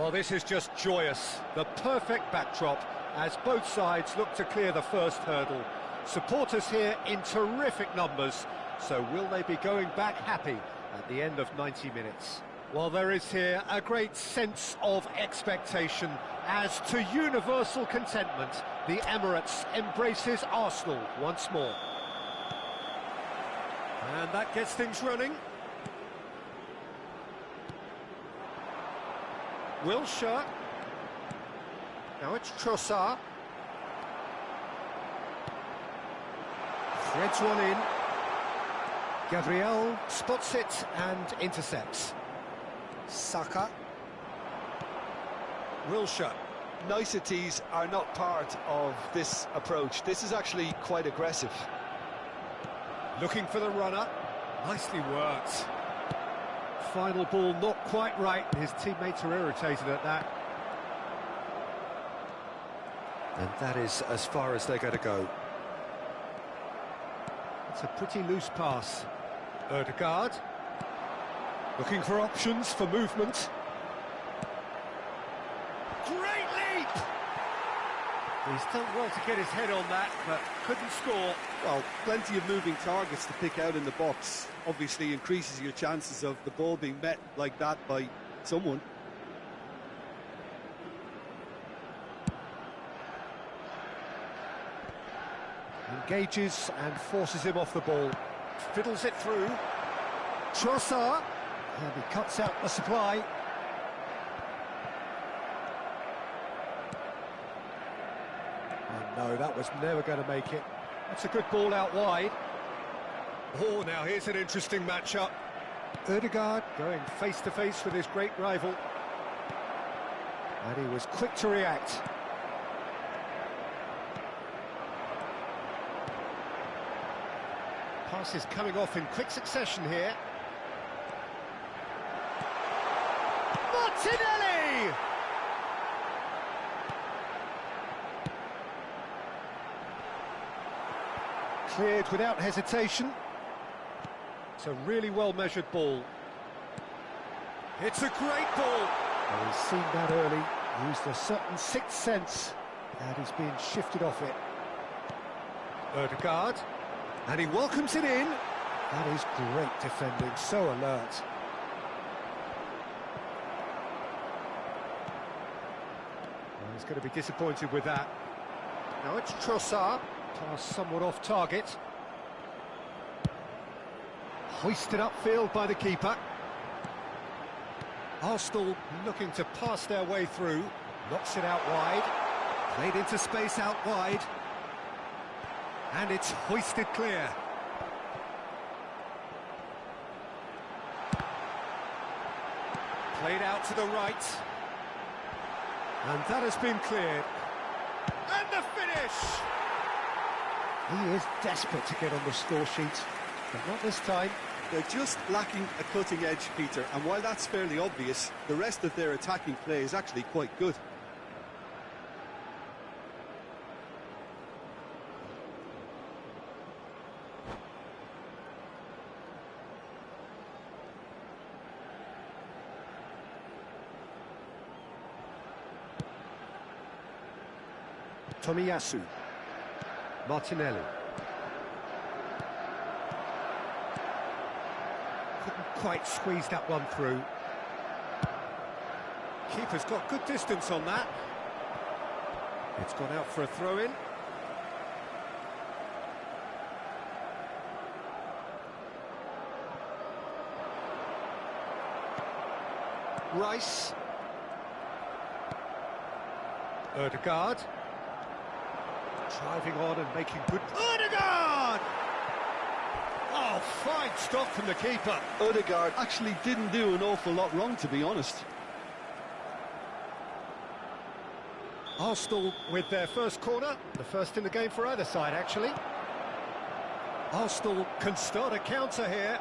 Well, this is just joyous. The perfect backdrop as both sides look to clear the first hurdle. Supporters here in terrific numbers, so will they be going back happy at the end of 90 minutes? Well, there is here a great sense of expectation as to universal contentment. The Emirates embraces Arsenal once more. And that gets things running. Wilshere. Now it's Trossard. Threads one in. Gabriel spots it and intercepts. Saka. Wilshere. Niceties are not part of this approach. This is actually quite aggressive. Looking for the runner. Nicely worked. Final ball not quite right. His teammates are irritated at that. And that is as far as they're going to go. It's a pretty loose pass. Ødegaard. Looking for options for movement. Great leap! He's done well to get his head on that, but couldn't score. Well, plenty of moving targets to pick out in the box. Obviously increases your chances of the ball being met like that by someone. Engages and forces him off the ball. Fiddles it through. Trossard. And he cuts out the supply. Oh no, that was never going to make it. That's a good ball out wide. Oh, now here's an interesting matchup. Ødegaard going face-to-face with his great rival. And he was quick to react. Pass is coming off in quick succession here. Martinelli! Cleared without hesitation. It's a really well-measured ball. It's a great ball! Well, he's seen that early, used a certain sixth sense, and he's being shifted off it. Ødegaard, and he welcomes it in. That is great defending, so alert. Well, he's going to be disappointed with that. Now it's Trossard. Pass somewhat off target. Hoisted upfield by the keeper. Arsenal looking to pass their way through. Knocks it out wide. Played into space out wide. And it's hoisted clear. Played out to the right. And that has been cleared. And the finish! He is desperate to get on the score sheet, but not this time. They're just lacking a cutting edge, Peter, and while that's fairly obvious, the rest of their attacking play is actually quite good. Tomiyasu. Martinelli. Couldn't quite squeeze that one through. Keeper's got good distance on that. It's gone out for a throw-in. Rice. Ødegaard. Driving on and making good... Ødegaard! Oh, fine stop from the keeper. Ødegaard actually didn't do an awful lot wrong, to be honest. Arsenal with their first corner, the first in the game for either side, actually. Arsenal can start a counter here.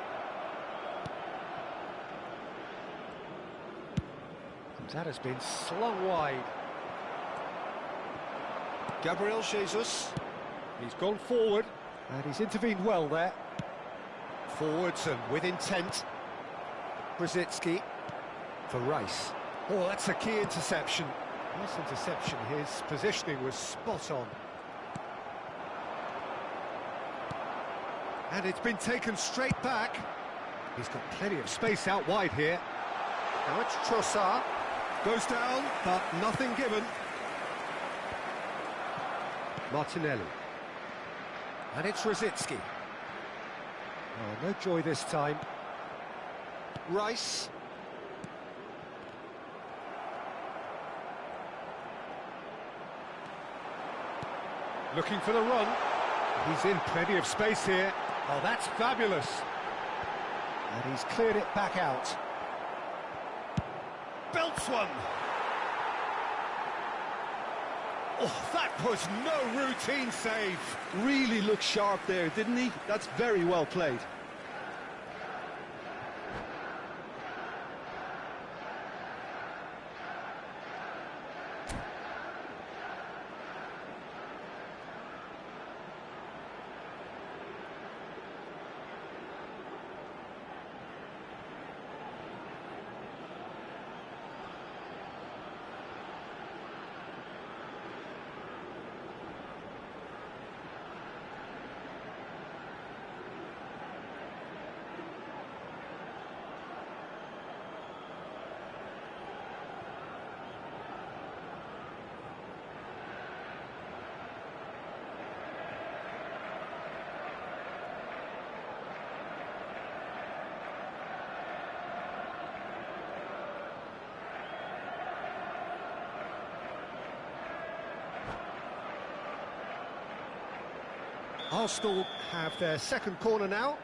That has been slung wide. Gabriel Jesus, he's gone forward, and he's intervened well there. Forwards and with intent. Brzezinski for Rice. Oh, that's a key interception. Nice interception, his positioning was spot on. And it's been taken straight back. He's got plenty of space out wide here. Now it's Trossard. Goes down, but nothing given. Martinelli. And it's Brzezinski. Oh, no joy this time. Rice. Looking for the run. He's in plenty of space here. Oh, that's fabulous. And he's cleared it back out. Belts one. Oh, that was no routine save. Really looked sharp there, didn't he? That's very well played. Arsenal have their second corner now.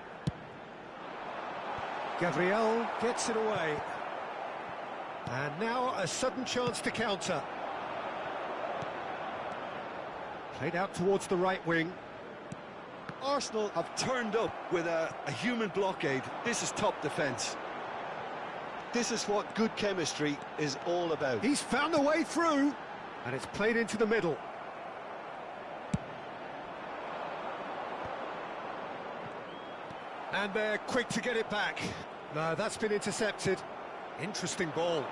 Gabriel gets it away. And now a sudden chance to counter. Played out towards the right wing. Arsenal have turned up with a human blockade. This is top defence. This is what good chemistry is all about. He's found a way through. And it's played into the middle. And they're quick to get it back. No, that's been intercepted. Interesting ball.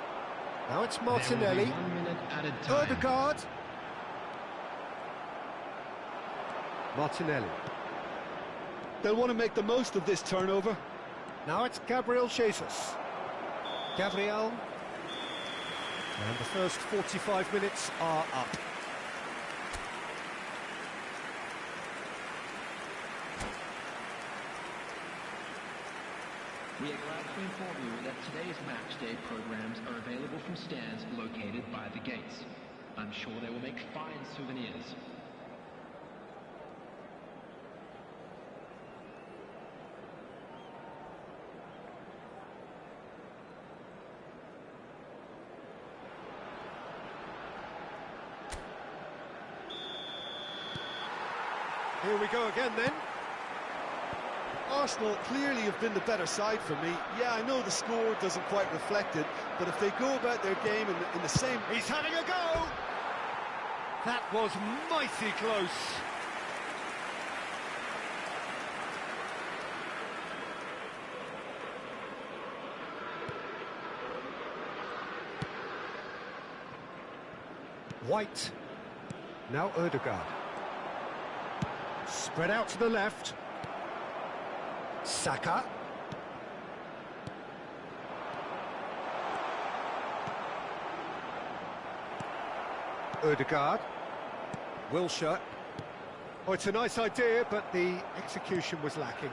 Now it's Martinelli. 1 minute added time. Odegaard. Martinelli. They'll want to make the most of this turnover. Now it's Gabriel Jesus. Gabriel. And the first 45 minutes are up. We are glad to inform you that today's match day programs are available from stands located by the gates. I'm sure they will make fine souvenirs. Here we go again then. Arsenal clearly have been the better side for me. Yeah, I know the score doesn't quite reflect it, but if they go about their game in the same... He's having a go! That was mighty close. White. Now Odegaard. Spread out to the left. Saka. Odegaard. Wilshere. Oh, it's a nice idea, but the execution was lacking.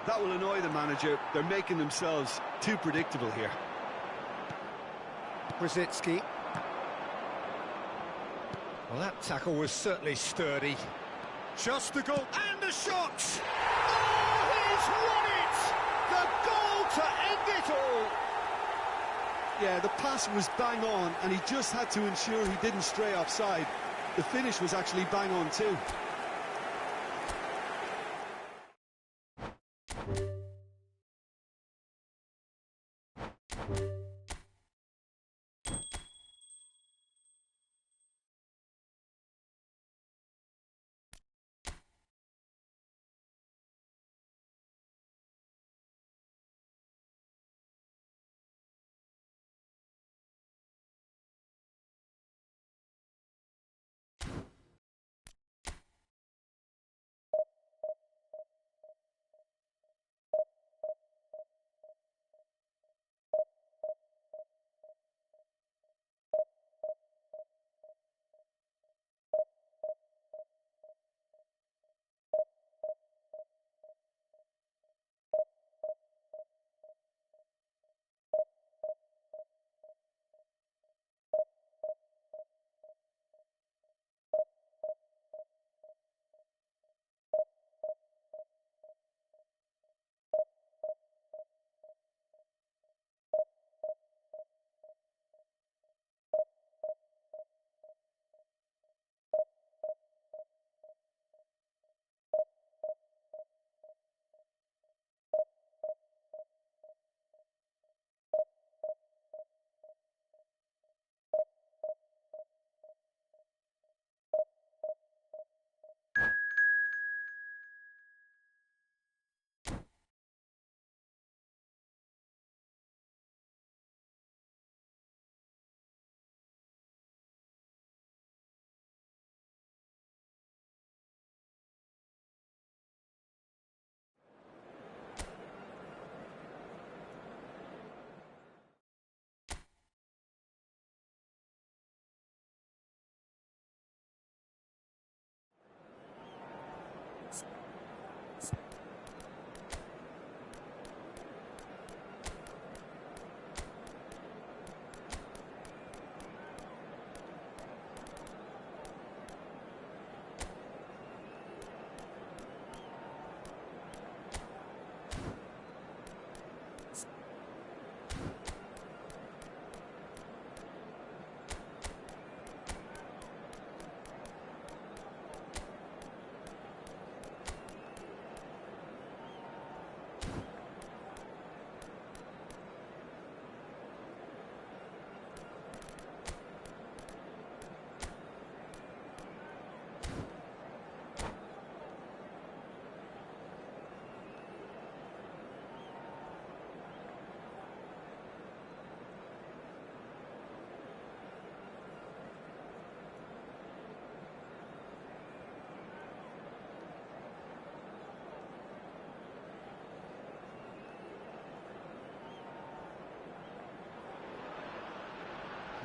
That will annoy the manager. They're making themselves too predictable here. Brzezinski. Well, that tackle was certainly sturdy. Just the goal, and the shot! Oh, he's won it! The goal to end it all! Yeah, the pass was bang on, and he just had to ensure he didn't stray offside. The finish was actually bang on too.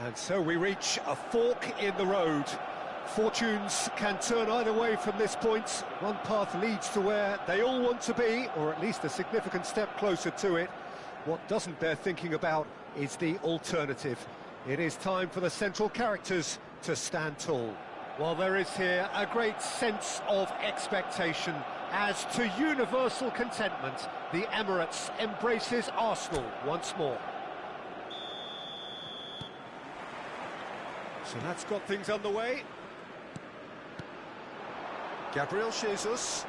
And so we reach a fork in the road. Fortunes can turn either way from this point. One path leads to where they all want to be, or at least a significant step closer to it. What doesn't bear thinking about is the alternative. It is time for the central characters to stand tall. Well, there is here a great sense of expectation. As to universal contentment, the Emirates embraces Arsenal once more. So that's got things underway. Gabriel Jesus.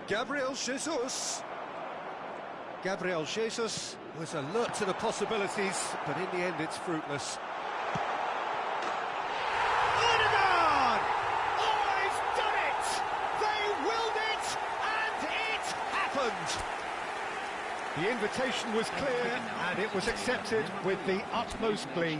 Gabriel Jesus. Gabriel Jesus was alert to the possibilities, but in the end it's fruitless. Odegaard! Oh, he's done it! They willed it, and it happened! The invitation was clear, and it was accepted with the utmost glee.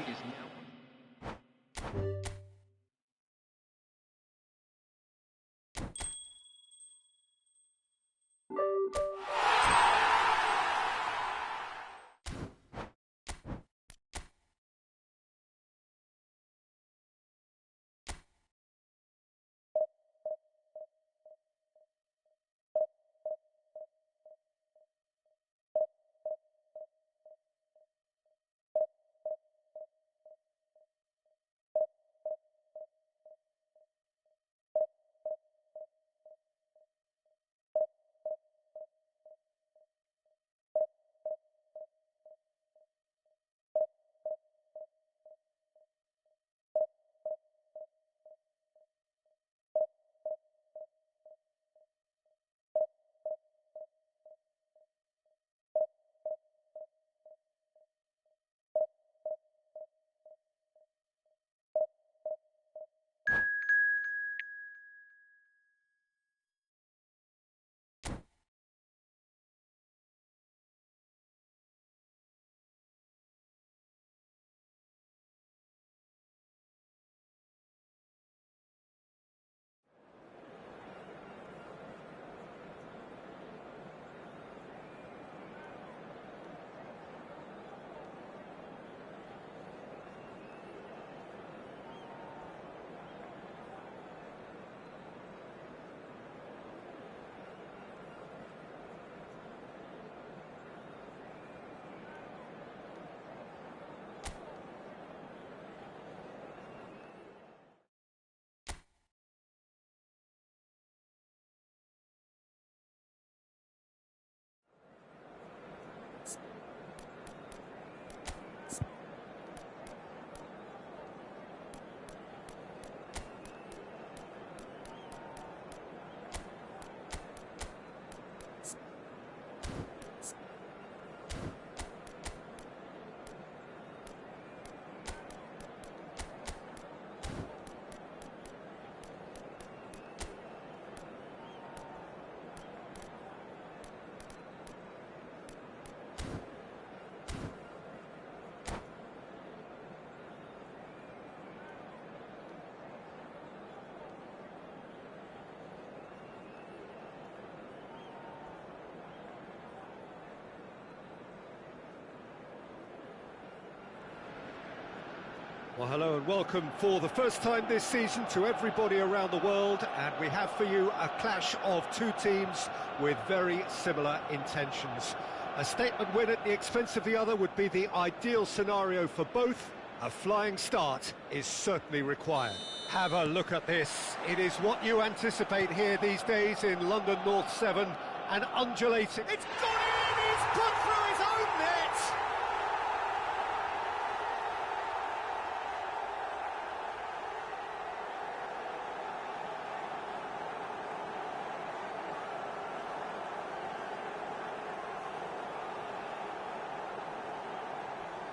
Well, hello and welcome for the first time this season to everybody around the world, and we have for you a clash of two teams with very similar intentions. A statement win at the expense of the other would be the ideal scenario for both. A flying start is certainly required. Have a look at this. It is what you anticipate here these days in London North 7, an undulating... It's gone in! He's put through his own net!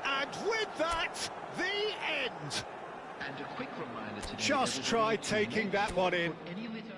And with that, the end. And a quick reminder today, Just try taking that one in. Any litter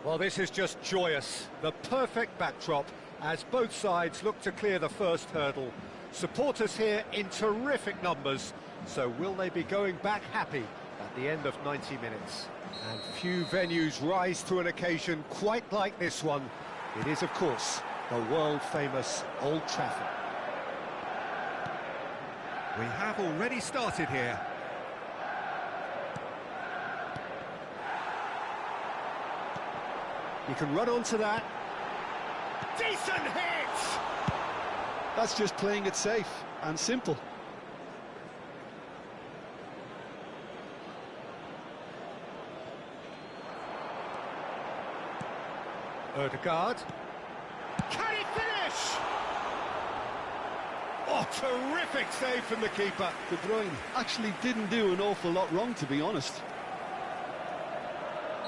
Well, this is just joyous. The perfect backdrop as both sides look to clear the first hurdle. Supporters here in terrific numbers, so will they be going back happy at the end of 90 minutes? And few venues rise to an occasion quite like this one. It is, of course, the world-famous Old Trafford. We have already started here. You can run onto that. Decent hit! That's just playing it safe and simple. Ødegaard. Can he finish? Oh, terrific save from the keeper. De Bruyne actually didn't do an awful lot wrong, to be honest.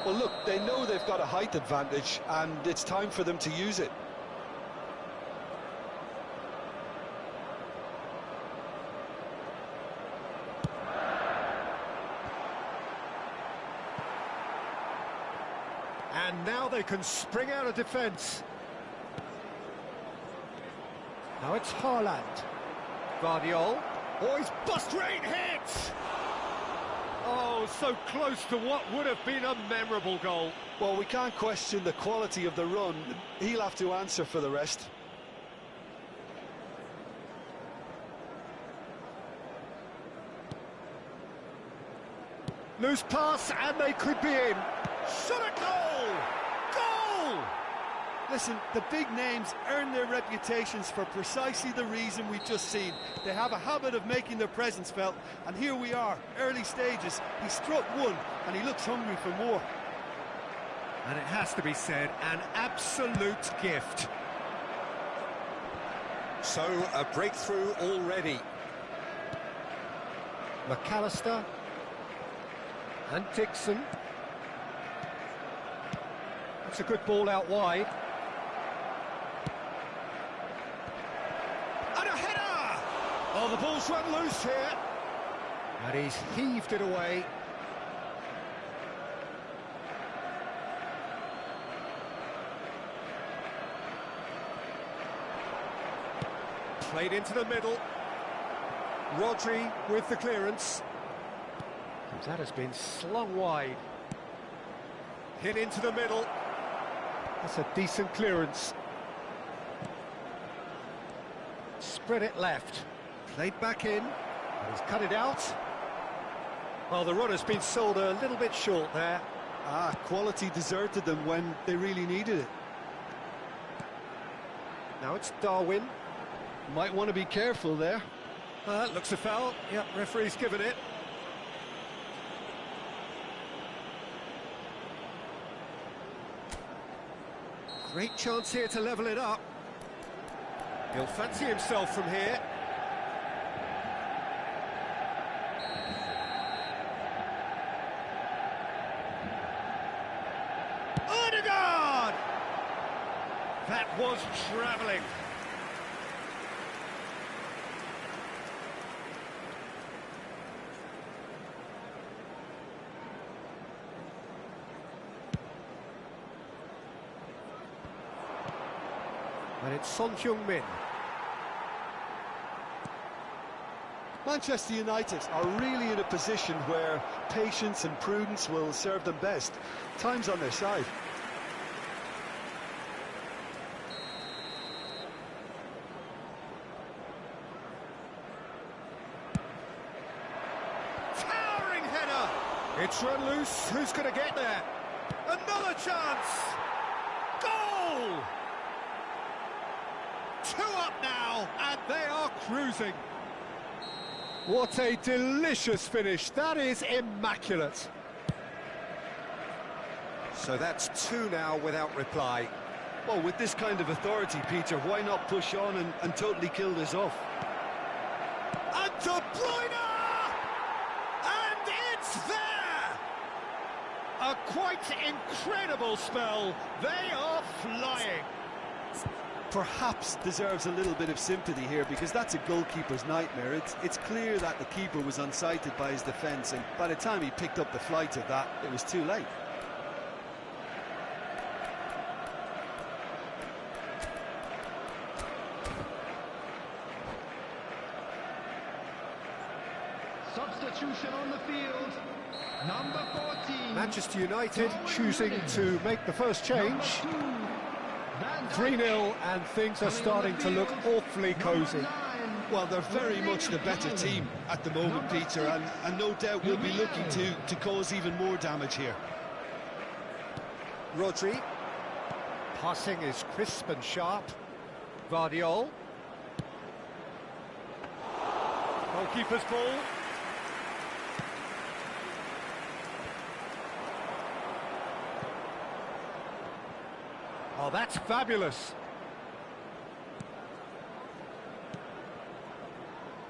Well, look, they know they've got a height advantage, and it's time for them to use it. And now they can spring out of defence. Now it's Haaland. Guardiola. Oh, he's bust-rate hit! Oh, so close to what would have been a memorable goal. Well, we can't question the quality of the run. He'll have to answer for the rest. Loose pass, and they could be in. Shot a goal! Goal! Listen, the big names earn their reputations for precisely the reason we've just seen. They have a habit of making their presence felt, and here we are, early stages. He struck one, and he looks hungry for more. And it has to be said, an absolute gift. So, a breakthrough already. McAllister. And Dixon. That's a good ball out wide. And a header! Oh, the ball's run loose here. And he's heaved it away. Played into the middle. Rodri with the clearance. That has been slung wide. Hit into the middle. That's a decent clearance. Spread it left. Played back in. And he's cut it out. Well, the run has been sold a little bit short there. Quality deserted them when they really needed it. Now it's Darwin. Might want to be careful there. Looks a foul. Yep, referee's given it. Great chance here to level it up. He'll fancy himself from here. Ødegaard! That was travelling. And it's Son Heung-min. Manchester United are really in a position where patience and prudence will serve them best. Time's on their side. Towering header! It's run loose. Who's going to get there? Another chance! Goal! 2 up now, and they are cruising. What a delicious finish. That is immaculate. So that's 2 now without reply. Well, with this kind of authority, Peter, why not push on and totally kill this off? And De Bruyne! And it's there! A quite incredible spell. They are flying. Perhaps deserves a little bit of sympathy here, because that's a goalkeeper's nightmare. It's clear that the keeper was unsighted by his defence, and by the time he picked up the flight of that, it was too late. substitution on the field. Number 14. Manchester United choosing to make the first change. 3-0, and things are starting to look awfully cosy. Well, they're very much the better team at the moment, Peter, and no doubt will be looking to cause even more damage here. Rodri. Passing is crisp and sharp. Vardiol. Goalkeeper's ball. Oh, that's fabulous.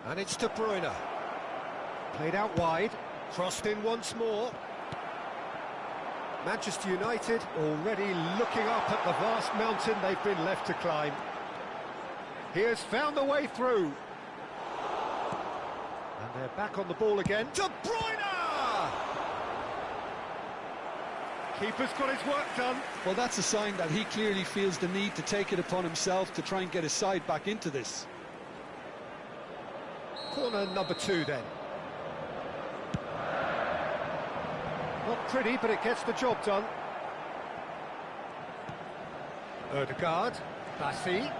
And it's De Bruyne. Played out wide, crossed in once more. Manchester United already looking up at the vast mountain they've been left to climb. He has found the way through. And they're back on the ball again. De Bruyne! Keeper's got his work done. Well, that's a sign that he clearly feels the need to take it upon himself to try and get his side back into this. Corner number 2 then. Not pretty, but it gets the job done. Ødegaard, Bassi.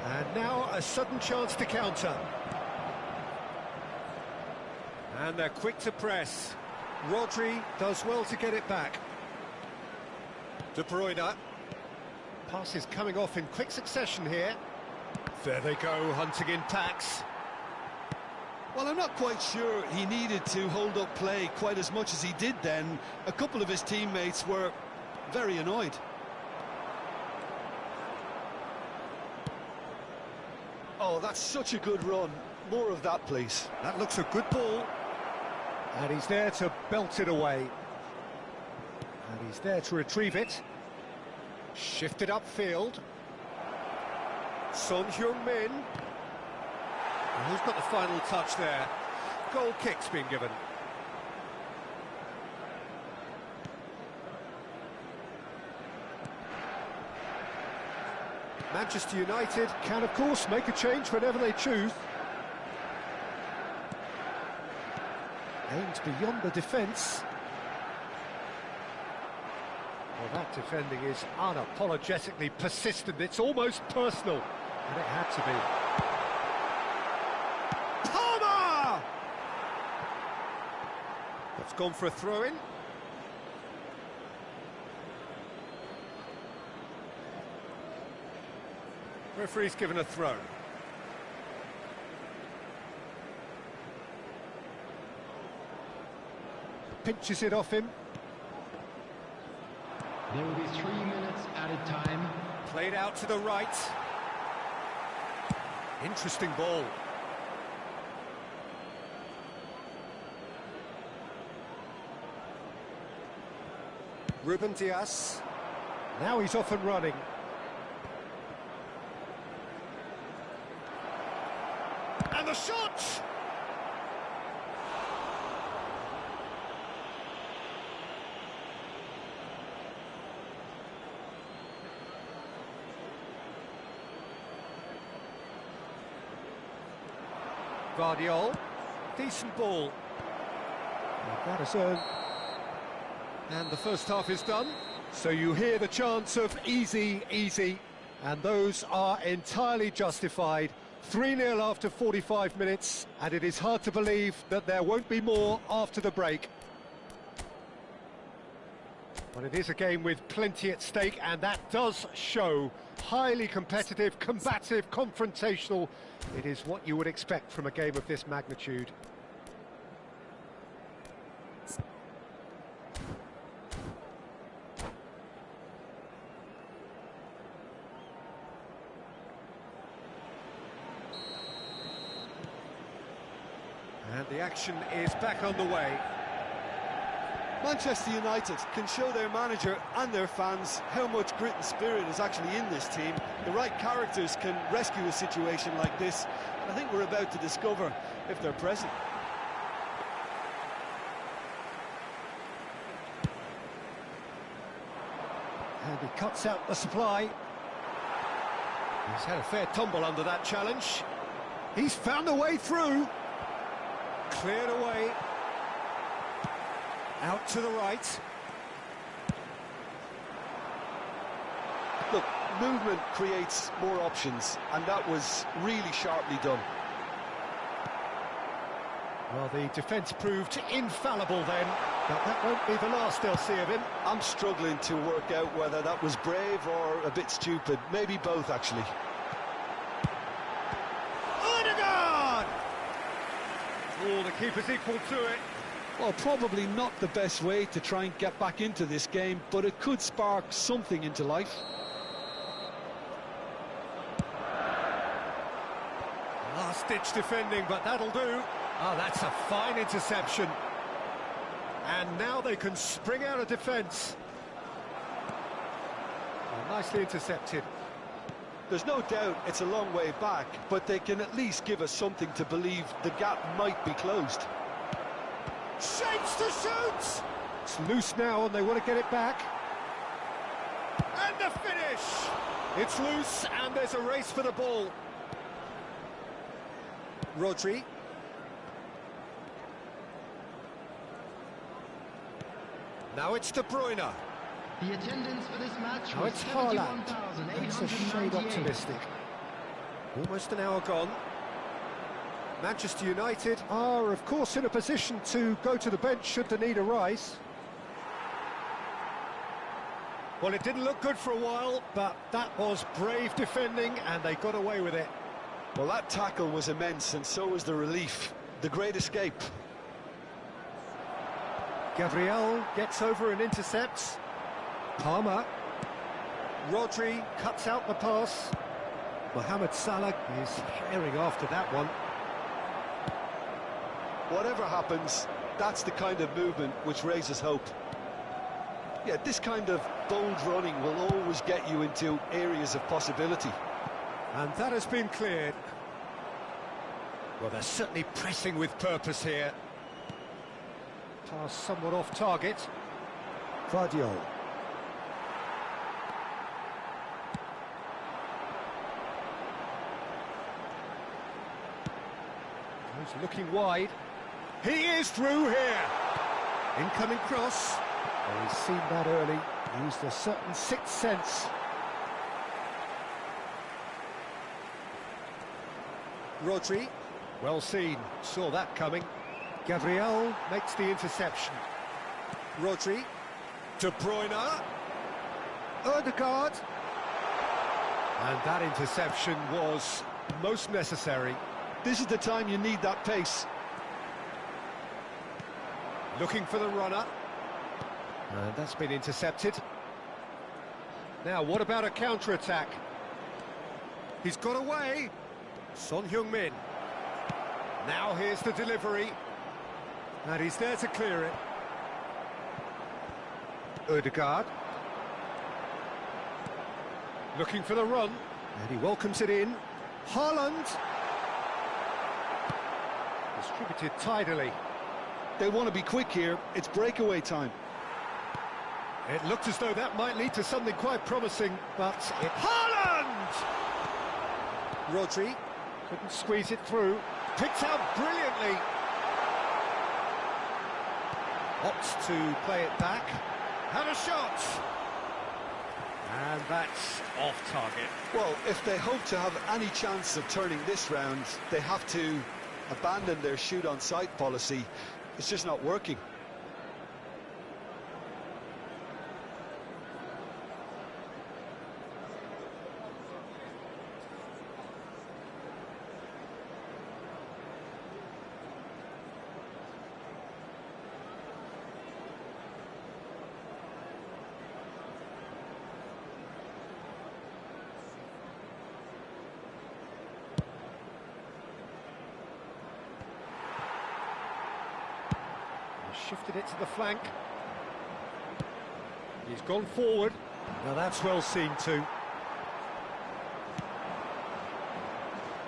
And now a sudden chance to counter. And they're quick to press. Rodri does well to get it back. De Bruyne. Pass is coming off in quick succession here. There they go, hunting in packs. Well, I'm not quite sure he needed to hold up play quite as much as he did then. A couple of his teammates were very annoyed. Oh, that's such a good run. More of that, please. That looks a good ball. And he's there to belt it away. And he's there to retrieve it. Shifted upfield. Son Heung-min. And who's got the final touch there? Goal kick's been given. Manchester United can, of course, make a change whenever they choose. Aimed beyond the defence. Well, that defending is unapologetically persistent. It's almost personal, and it had to be. Palmer! That's gone for a throw-in. Referee's given a throw. Pinches it off him. There will be 3 minutes added time. Played out to the right. Interesting ball. Ruben Dias. Now he's off and running. And the shot! Vardiol, decent ball. That is earned. And the first half is done. So you hear the chants of easy, easy, and those are entirely justified. 3-0 after 45 minutes, and it is hard to believe that there won't be more after the break. But it is a game with plenty at stake, and that does show. Highly competitive, combative, confrontational. It is what you would expect from a game of this magnitude. And the action is back on the way. Manchester United can show their manager and their fans how much grit and spirit is actually in this team. The right characters can rescue a situation like this, and I think we're about to discover if they're present. And he cuts out the supply. He's had a fair tumble under that challenge. He's found a way through. Cleared away. Out to the right. Look, movement creates more options, and that was really sharply done. Well, the defence proved infallible then, but that won't be the last they'll see of him. I'm struggling to work out whether that was brave or a bit stupid. Maybe both, actually. Odegaard! Oh, the keeper's equal to it. Well, probably not the best way to try and get back into this game, but it could spark something into life. Last-ditch defending, but that'll do. Oh, that's a fine interception. And now they can spring out of defence. Oh, nicely intercepted. There's no doubt it's a long way back, but they can at least give us something to believe the gap might be closed. Shapes to shoot! It's loose now and they want to get it back. And the finish! It's loose and there's a race for the ball. Rodri. Now it's De Bruyne. The attendance for this match Now was it's Haaland. 71,898. That's a shade optimistic. Almost an hour gone. Manchester United are, of course, in a position to go to the bench should the need arise. Well, it didn't look good for a while, but that was brave defending, and they got away with it. Well, that tackle was immense, and so was the relief. The great escape. Gabriel gets over and intercepts. Palmer. Rodri cuts out the pass. Mohamed Salah is herring after that one. Whatever happens, that's the kind of movement which raises hope. Yeah, this kind of bold running will always get you into areas of possibility. And that has been cleared. Well, they're certainly pressing with purpose here. Pass somewhat off target. Vardiol. He's looking wide. He is through here. Incoming cross. Oh, he's seen that early. Used a certain sixth sense. Rodri, well seen, saw that coming. Gabriel makes the interception. Rodri, De Bruyne, Odegaard. And that interception was most necessary. This is the time you need that pace. Looking for the runner. And that's been intercepted. Now, what about a counter-attack? He's got away. Son Heung-min. Now here's the delivery. And he's there to clear it. Odegaard. Looking for the run. And he welcomes it in. Haaland. Distributed tidily. They want to be quick here. It's breakaway time. It looked as though that might lead to something quite promising, but it... Haaland! Rodri couldn't squeeze it through. Picked out brilliantly. Opts to play it back. Had a shot. And that's off target. Well, if they hope to have any chance of turning this round, they have to abandon their shoot-on-sight policy. It's just not working. Shifted it to the flank. He's gone forward. Now that's well seen too.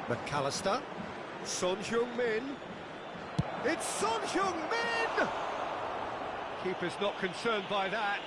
McAllister. Son Heung-min. It's Son Heung-min! Keeper's not concerned by that.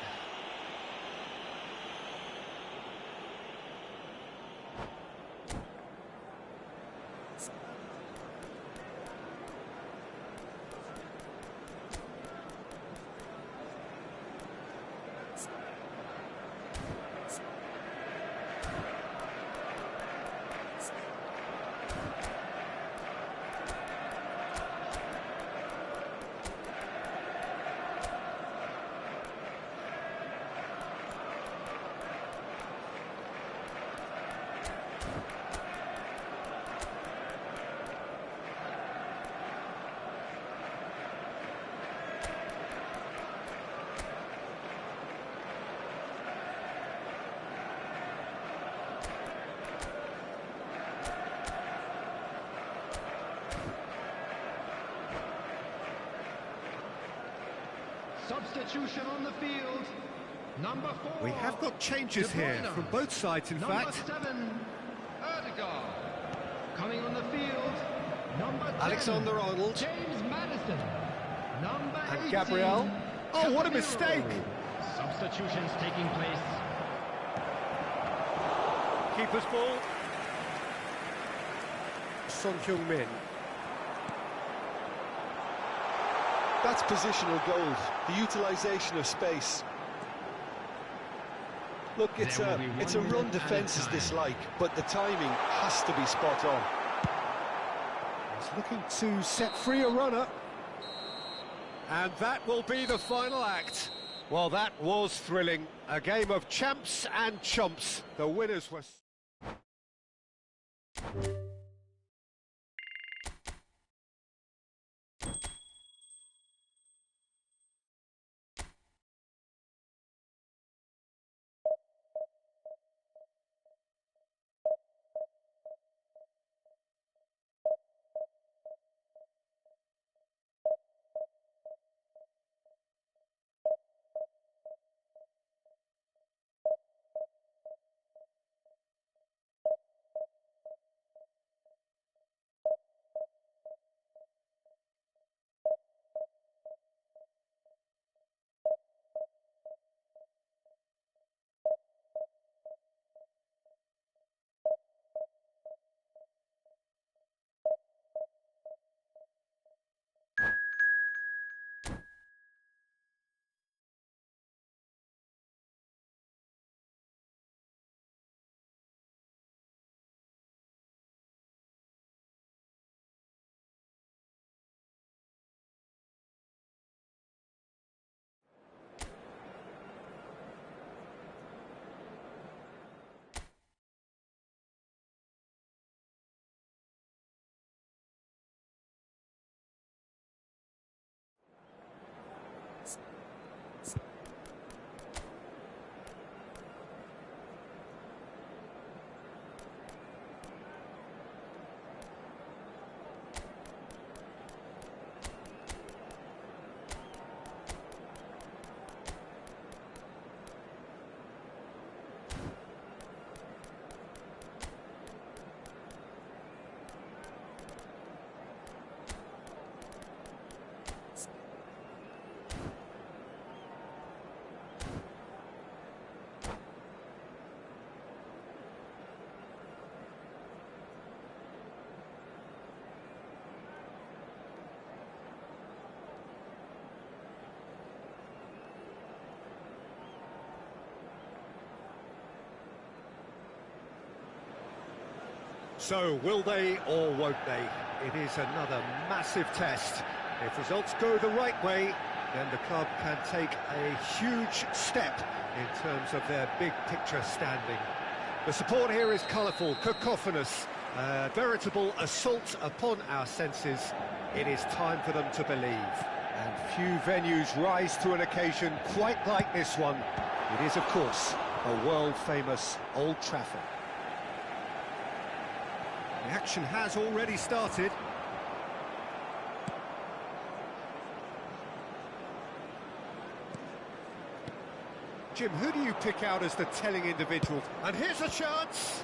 Substitution on the field. Number 4. We have got changes here from both sides, in fact. Number 7, Erdegaard. Coming on the field, number 10, Alexander-Arnold. James Maddison. Number 18, And Gabriel. Oh, what a mistake! Substitutions taking place. Keeper's ball. Son Heung-min. That's positional gold, the utilisation of space. Look, it's a run defence is dislike, but the timing has to be spot on. He's looking to set free a runner. And that will be the final act. Well, that was thrilling. A game of champs and chumps. The winners were... So, will they or won't they? It is another massive test. If results go the right way, then the club can take a huge step in terms of their big picture standing. The support here is colourful, cacophonous, a veritable assault upon our senses. It is time for them to believe. And few venues rise to an occasion quite like this one. It is, of course, a world-famous Old Trafford. The action has already started. Jim, who do you pick out as the telling individual? And here's a chance!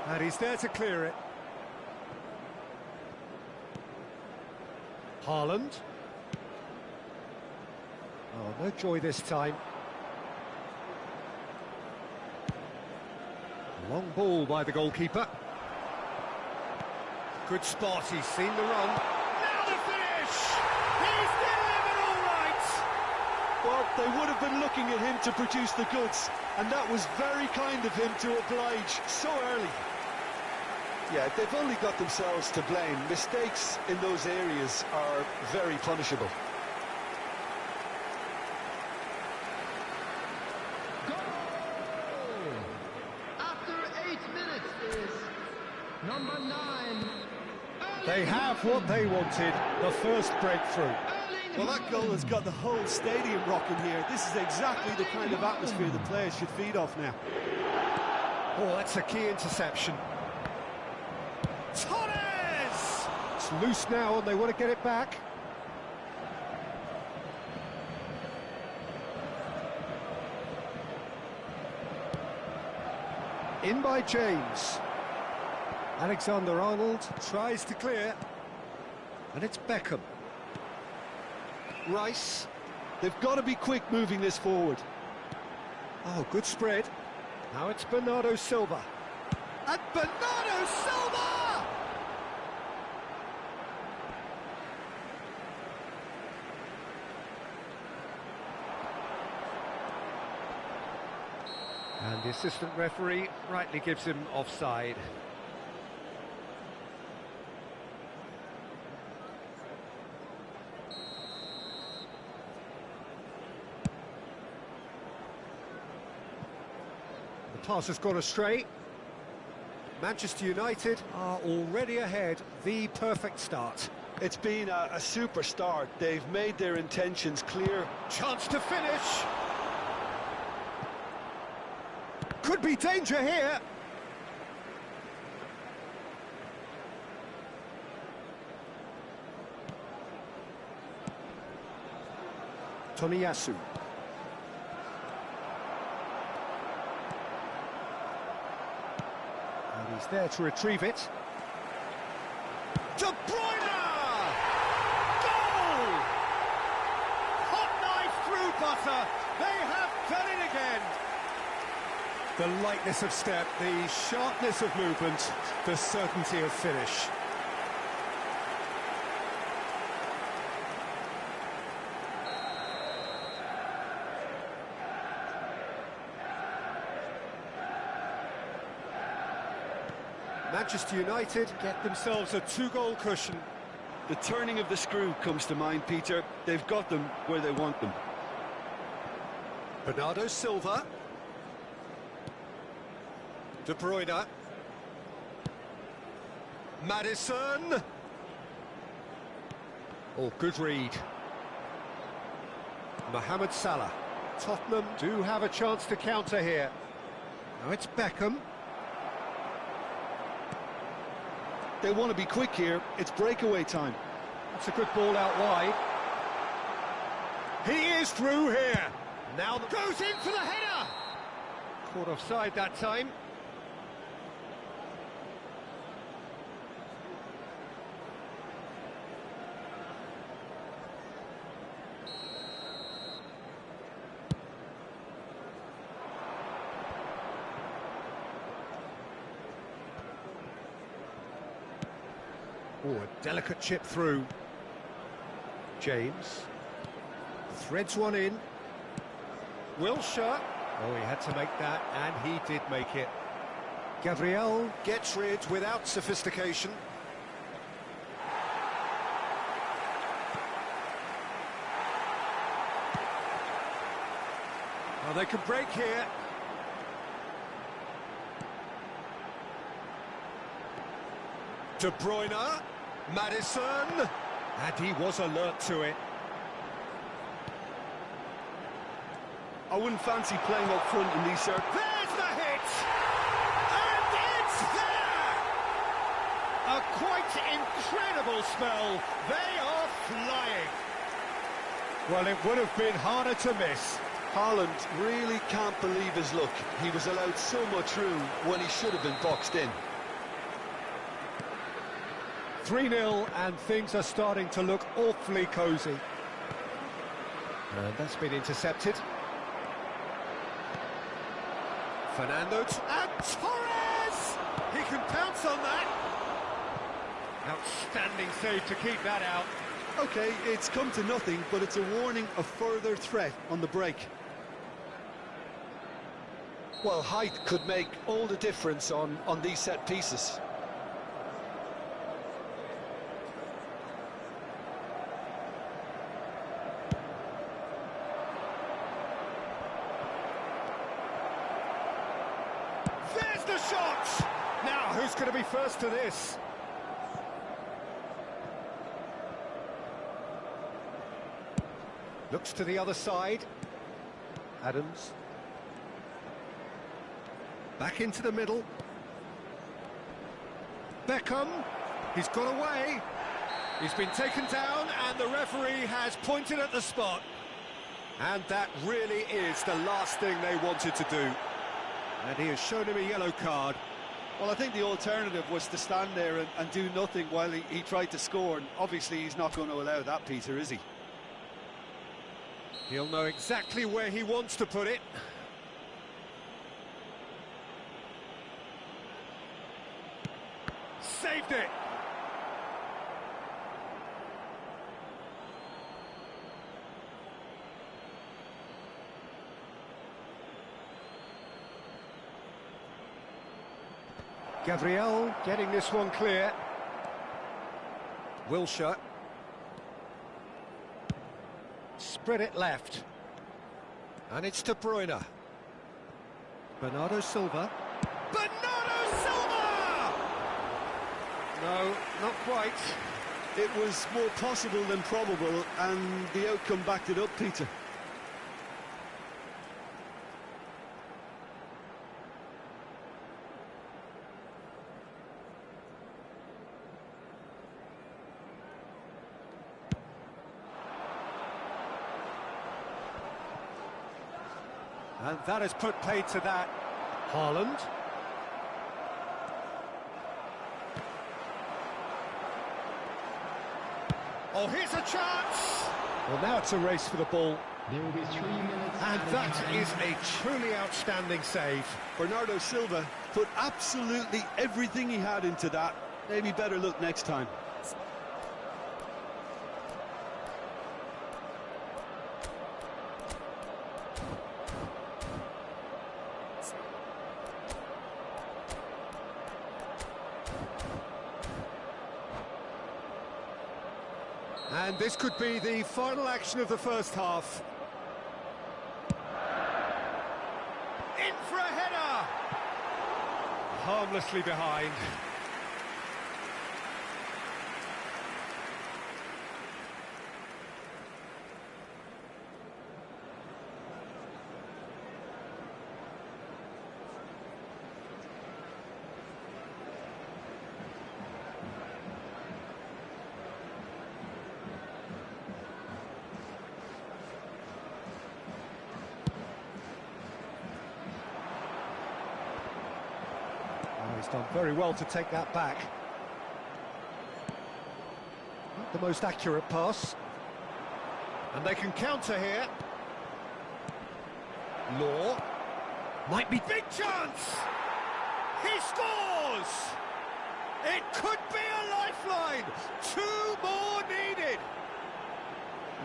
And he's there to clear it. Haaland. Oh, no joy this time. Long ball by the goalkeeper. Good spot, he's seen the run. Now the finish! He's delivered all right! Well, they would have been looking at him to produce the goods, and that was very kind of him to oblige so early. Yeah, they've only got themselves to blame. Mistakes in those areas are very punishable. Goal! After 8 minutes is number 9. They have what they wanted, the first breakthrough. Well, that goal has got the whole stadium rocking here. This is exactly the kind of atmosphere the players should feed off now. Oh, that's a key interception. Torres! It's loose now and they want to get it back. In by James. Alexander-Arnold tries to clear. And it's Beckham. Rice. They've got to be quick moving this forward. Oh, good spread. Now it's Bernardo Silva. And Bernardo Silva! And the assistant referee rightly gives him offside. The pass has gone astray. Manchester United are already ahead. The perfect start. It's been a super start. They've made their intentions clear. Chance to finish. Could be danger here. Tomiyasu. And he's there to retrieve it. De Bruyne! Goal! Hot knife through butter. They have done it again. The lightness of step, the sharpness of movement, the certainty of finish. Manchester United get themselves a 2-goal cushion. The turning of the screw comes to mind, Peter. They've got them where they want them. Bernardo Silva. De Bruyne. Maddison. Oh, good read. Mohamed Salah. Tottenham do have a chance to counter here. Now it's Beckham. They want to be quick here. It's breakaway time. That's a good ball out wide. He is through here. Now goes in for the header. Caught offside that time. Oh, a delicate chip through. James threads one in. Wilshere. Oh, he had to make that, and he did make it. Gabriel gets rid without sophistication. Well, they can break here. De Bruyne, Maddison, and he was alert to it. I wouldn't fancy playing up front in these circles. There's the hit! And it's there! A quite incredible spell. They are flying. Well, it would have been harder to miss. Haaland really can't believe his luck. He was allowed so much room when he should have been boxed in. 3-0, and things are starting to look awfully cosy. And that's been intercepted. Fernando and Torres! He can pounce on that. Outstanding save to keep that out. OK, it's come to nothing, but it's a warning of further threat on the break. Well, height could make all the difference on these set pieces. There's the shot! Now, who's going to be first to this? Looks to the other side. Adams. Back into the middle. Beckham. He's got away. He's been taken down, and the referee has pointed at the spot. And that really is the last thing they wanted to do. And he has shown him a yellow card. Well, I think the alternative was to stand there and do nothing while he tried to score, and obviously he's not going to allow that, Peter, is he? He'll know exactly where he wants to put it. Saved it! Gabriel getting this one clear. Wilshere. Spread it left. And it's De Bruyne. Bernardo Silva. Bernardo Silva! No, not quite. It was more possible than probable, and the outcome backed it up, Peter. And that has put paid to that. Haaland. Oh, here's a chance! Well, now it's a race for the ball. There will be 3 minutes. And that is a truly outstanding save. Bernardo Silva put absolutely everything he had into that. Maybe better look next time. And this could be the final action of the first half. In for a header! Harmlessly behind. He's done very well to take that back. Not the most accurate pass. And they can counter here. Law. Might be big chance! He scores! It could be a lifeline! 2 more needed!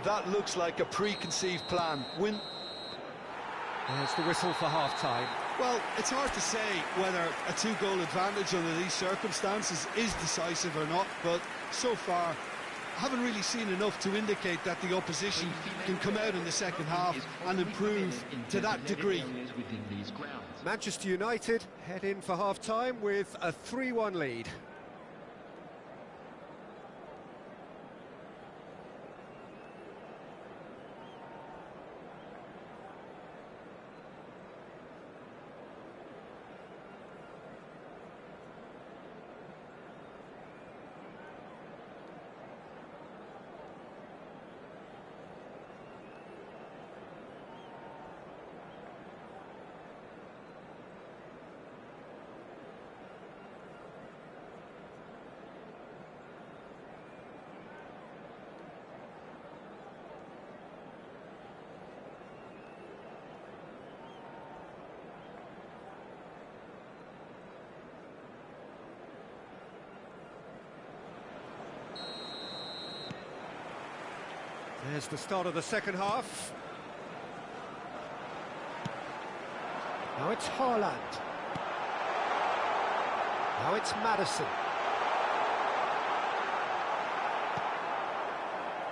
That looks like a preconceived plan. There's the whistle for half-time. Well, it's hard to say whether a 2-goal advantage under these circumstances is decisive or not, but so far I haven't really seen enough to indicate that the opposition can come out in the second half and improve to that degree. Manchester United head in for half-time with a 3-1 lead. There's the start of the second half. Now it's Haaland. Now it's Maddison.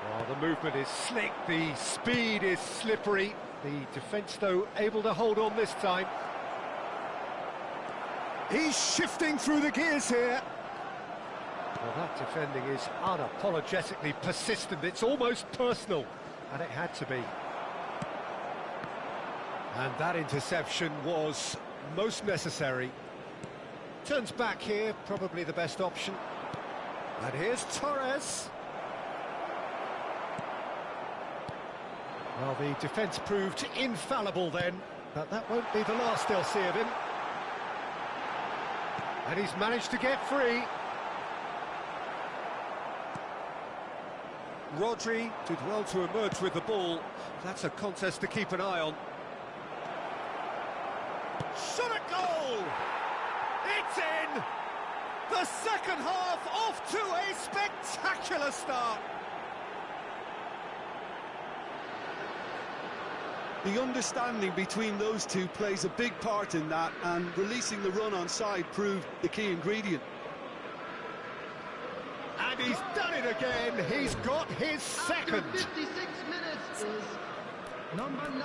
Well, the movement is slick, the speed is slippery. The defence, though, able to hold on this time. He's shifting through the gears here. Well, that defending is unapologetically persistent. It's almost personal, and it had to be. And that interception was most necessary. Turns back here, probably the best option. And here's Torres. Well, the defence proved infallible then, but that won't be the last they'll see of him. And he's managed to get free. Rodri did well to emerge with the ball. That's a contest to keep an eye on. Shot at goal! It's in! The second half off to a spectacular start. The understanding between those two plays a big part in that, and releasing the run on side proved the key ingredient. And he's done it again. He's got his second. After 56 minutes is number 9,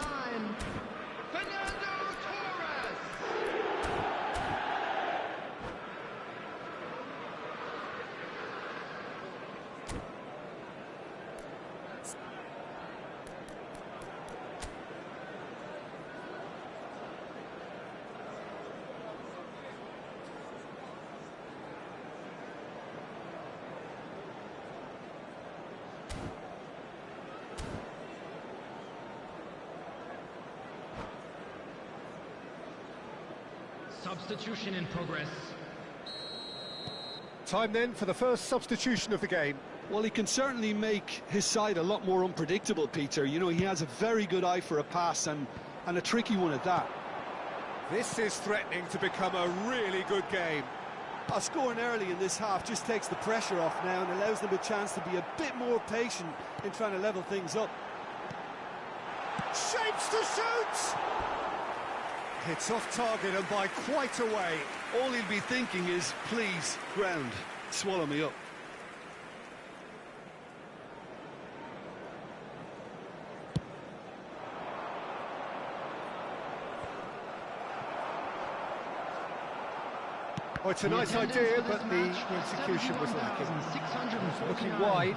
Fernando Torres. Substitution in progress. Time then for the first substitution of the game. Well, he can certainly make his side a lot more unpredictable, Peter. You know, he has a very good eye for a pass, and a tricky one at that. This is threatening to become a really good game. Scoring early in this half just takes the pressure off now and allows them a chance to be a bit more patient in trying to level things up. Shapes to shoot! It's off target and by quite a way. All he'll be thinking is, please, ground, swallow me up. Oh, it's a nice idea, but the execution was lacking. Looking wide.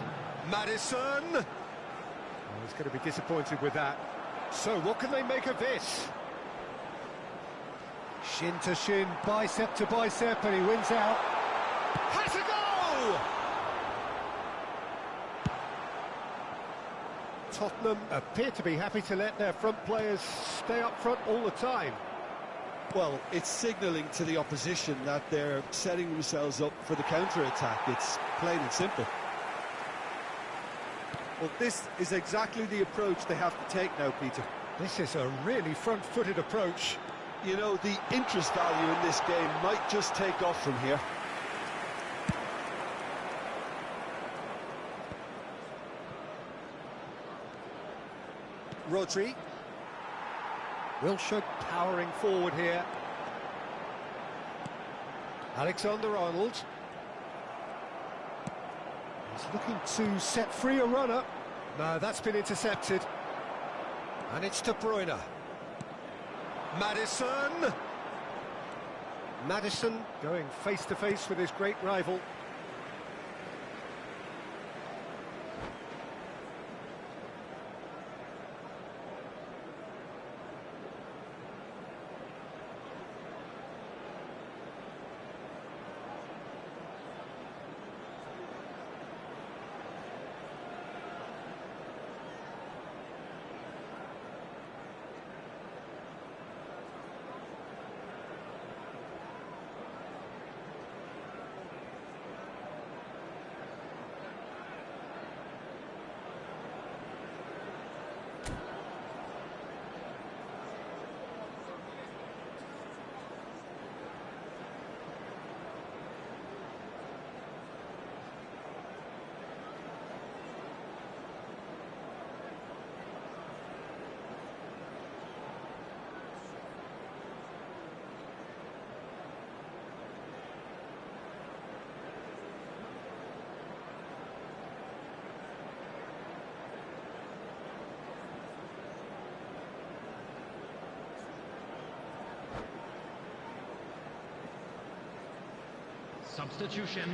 Maddison! Oh, he's going to be disappointed with that. So, what can they make of this? Shin to shin, bicep to bicep, and he wins out. Has a goal! Tottenham appear to be happy to let their front players stay up front all the time. Well, it's signalling to the opposition that they're setting themselves up for the counter-attack. It's plain and simple. Well, this is exactly the approach they have to take now, Peter. This is a really front-footed approach. You know, the interest value in this game might just take off from here. Rodri. Wilshere powering forward here. Alexander-Arnold. He's looking to set free a runner. No, that's been intercepted. And it's De Bruyne. Maddison! Maddison going face-to-face with his great rival. Substitution.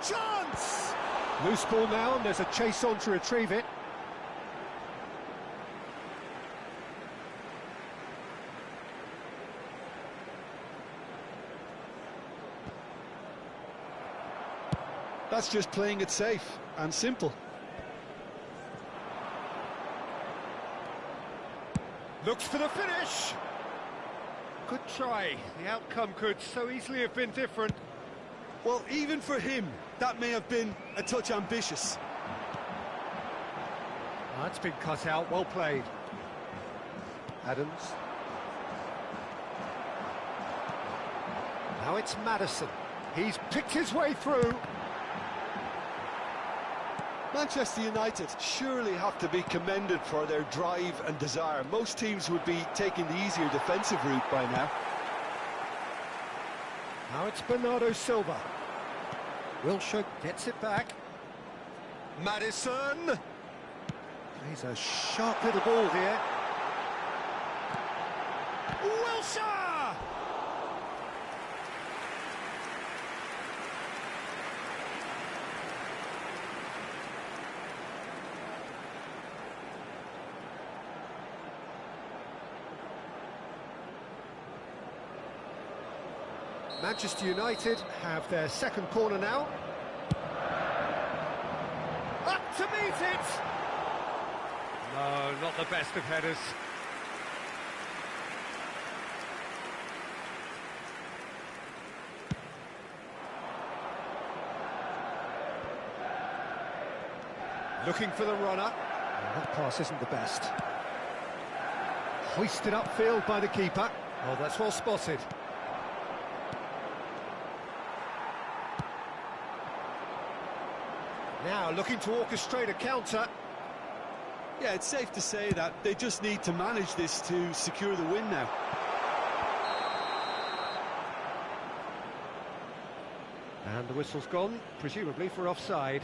Chance! Loose ball now, and there's a chase on to retrieve it. That's just playing it safe and simple. Looks for the finish. Good try. The outcome could so easily have been different. Well, even for him, that may have been a touch ambitious. That's been cut out. Well played. Adams. Now it's Maddison. He's picked his way through. Manchester United surely have to be commended for their drive and desire. Most teams would be taking the easier defensive route by now. Now it's Bernardo Silva. Wilshere gets it back. Maddison. He's a sharp little ball here. Wilshere! Manchester United have their second corner now. Up to meet it! No, not the best of headers. Looking for the runner. That pass isn't the best. Hoisted upfield by the keeper. Oh, that's well spotted. Now looking to orchestrate a counter. Yeah, it's safe to say that they just need to manage this to secure the win now. And the whistle's gone, presumably for offside.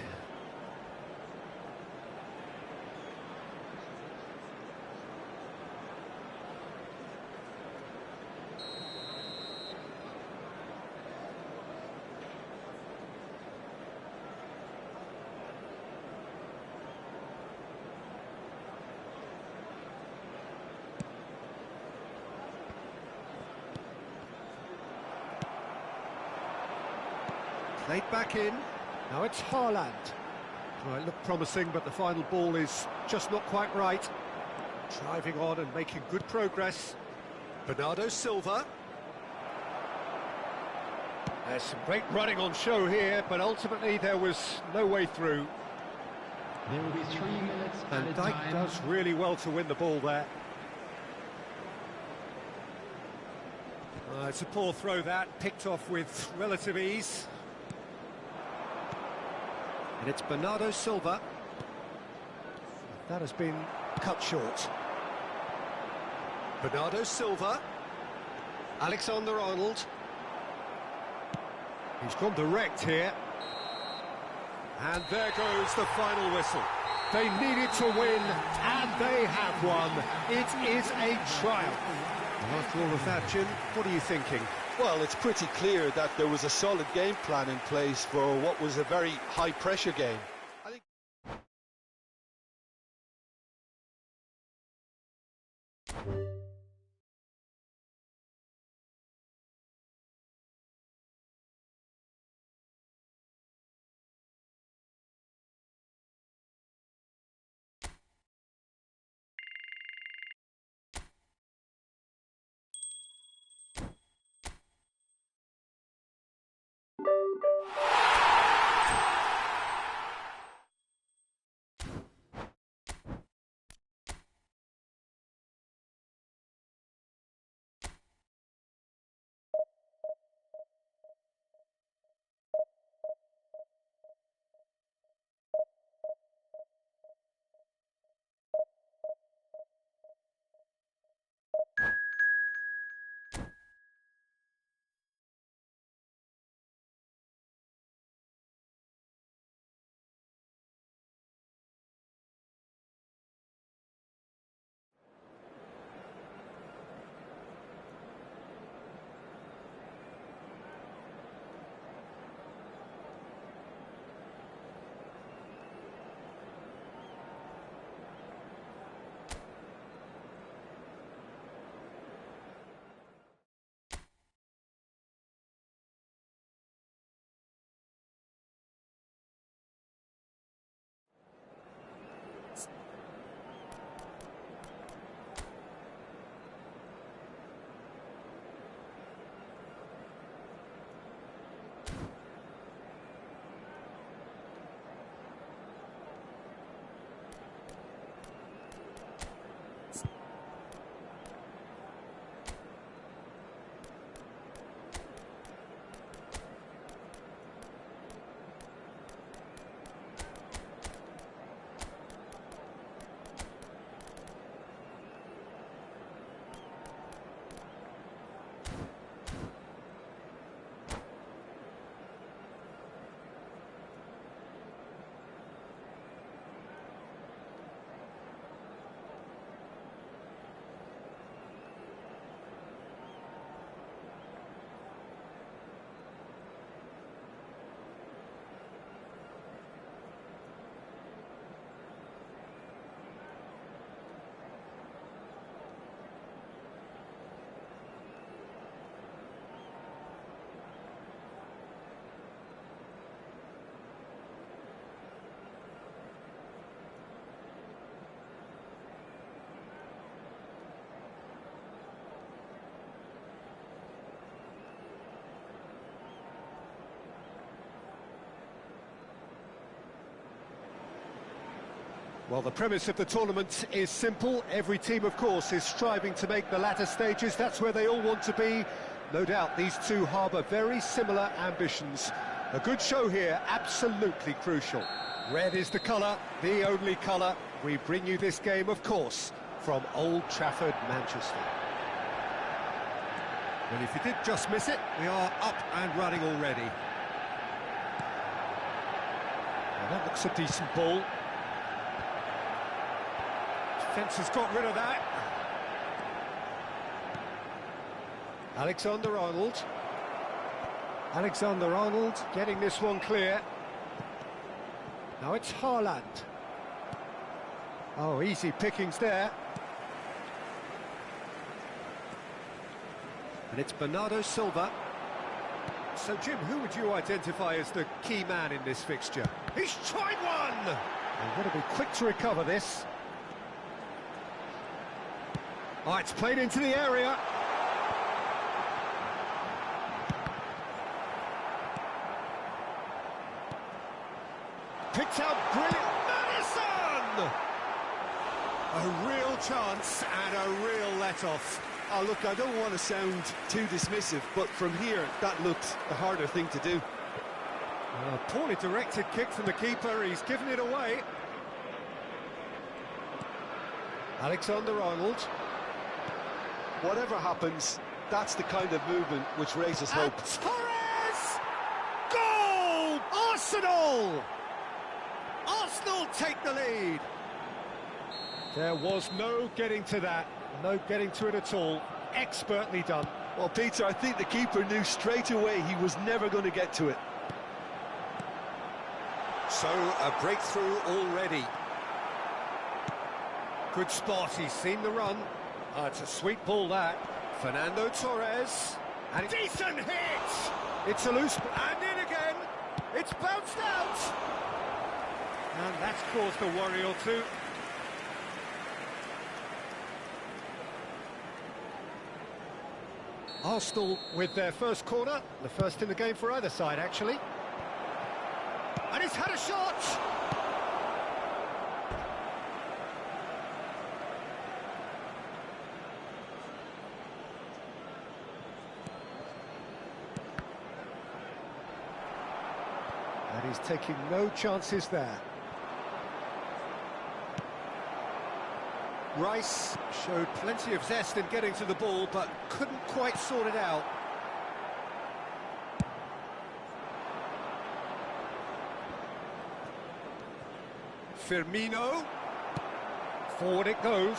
Played back in. Now it's Haaland. Well, it looked promising, but the final ball is just not quite right. Driving on and making good progress. Bernardo Silva. There's some great running on show here, but ultimately there was no way through. There will be 3 minutes And at a Dijk time. does really well to win the ball there. It's a poor throw that, picked off with relative ease. And it's Bernardo Silva. That has been cut short. Bernardo Silva. Alexander-Arnold. He's gone direct here. And there goes the final whistle. They needed to win, and they have won. It is a triumph. After all of that, Jim, what are you thinking? Well, it's pretty clear that there was a solid game plan in place for what was a very high-pressure game. Well, the premise of the tournament is simple. Every team, of course, is striving to make the latter stages. That's where they all want to be. No doubt these two harbour very similar ambitions. A good show here, absolutely crucial. Red is the colour, the only colour. We bring you this game, of course, from Old Trafford, Manchester. Well, if you did just miss it, we are up and running already. Well, that looks a decent ball. Defence has got rid of that. Alexander-Arnold. Alexander-Arnold getting this one clear. Now it's Haaland. Oh, easy pickings there. And it's Bernardo Silva. So, Jim, who would you identify as the key man in this fixture? He's tried one! They've got to be quick to recover this. Oh, it's played into the area. Picked out brilliant. Madison! A real chance and a real let-off. Oh, look, I don't want to sound too dismissive, but from here, that looked the harder thing to do. A poorly directed kick from the keeper, he's given it away. Alexander-Arnold. Whatever happens, that's the kind of movement which raises hope. Torres! Goal! Arsenal! Arsenal take the lead. There was no getting to that. No getting to it at all. Expertly done. Well, Peter, I think the keeper knew straight away he was never going to get to it. So, a breakthrough already. Good spot, he's seen the run. It's a sweet ball, that. Fernando Torres. And decent hit! It's a loose... And in again! It's bounced out! And that's caused a worry or two. Arsenal with their first corner, the first in the game for either side, actually. And he's had a shot! And he's taking no chances there. Rice showed plenty of zest in getting to the ball, but couldn't quite sort it out. Firmino. Forward it goes.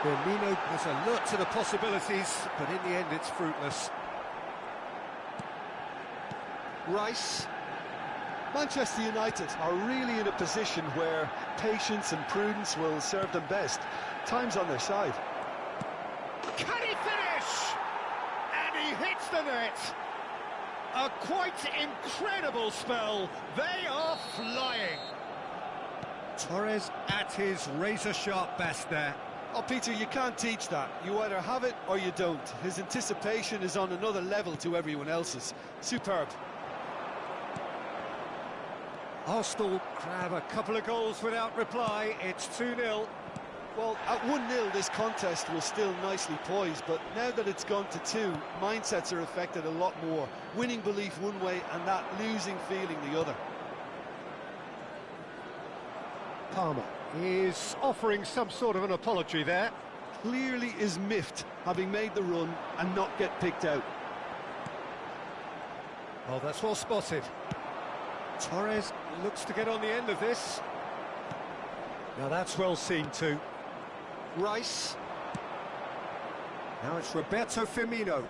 Firmino was alert to the possibilities, but in the end it's fruitless. Rice. Manchester United are really in a position where patience and prudence will serve them best. Time's on their side. Can he finish? And he hits the net. A quite incredible spell. They are flying. Torres at his razor-sharp best there. Oh, Peter, you can't teach that. You either have it or you don't. His anticipation is on another level to everyone else's. Superb. Arsenal grab a couple of goals without reply. It's 2-0. Well, at 1-0, this contest was still nicely poised, but now that it's gone to 2, mindsets are affected a lot more. Winning belief one way and that losing feeling the other. Palmer is offering some sort of an apology there. Clearly is miffed, having made the run and not get picked out. Oh, that's well spotted. Torres looks to get on the end of this. Now that's well seen too. Rice. Now it's Roberto Firmino.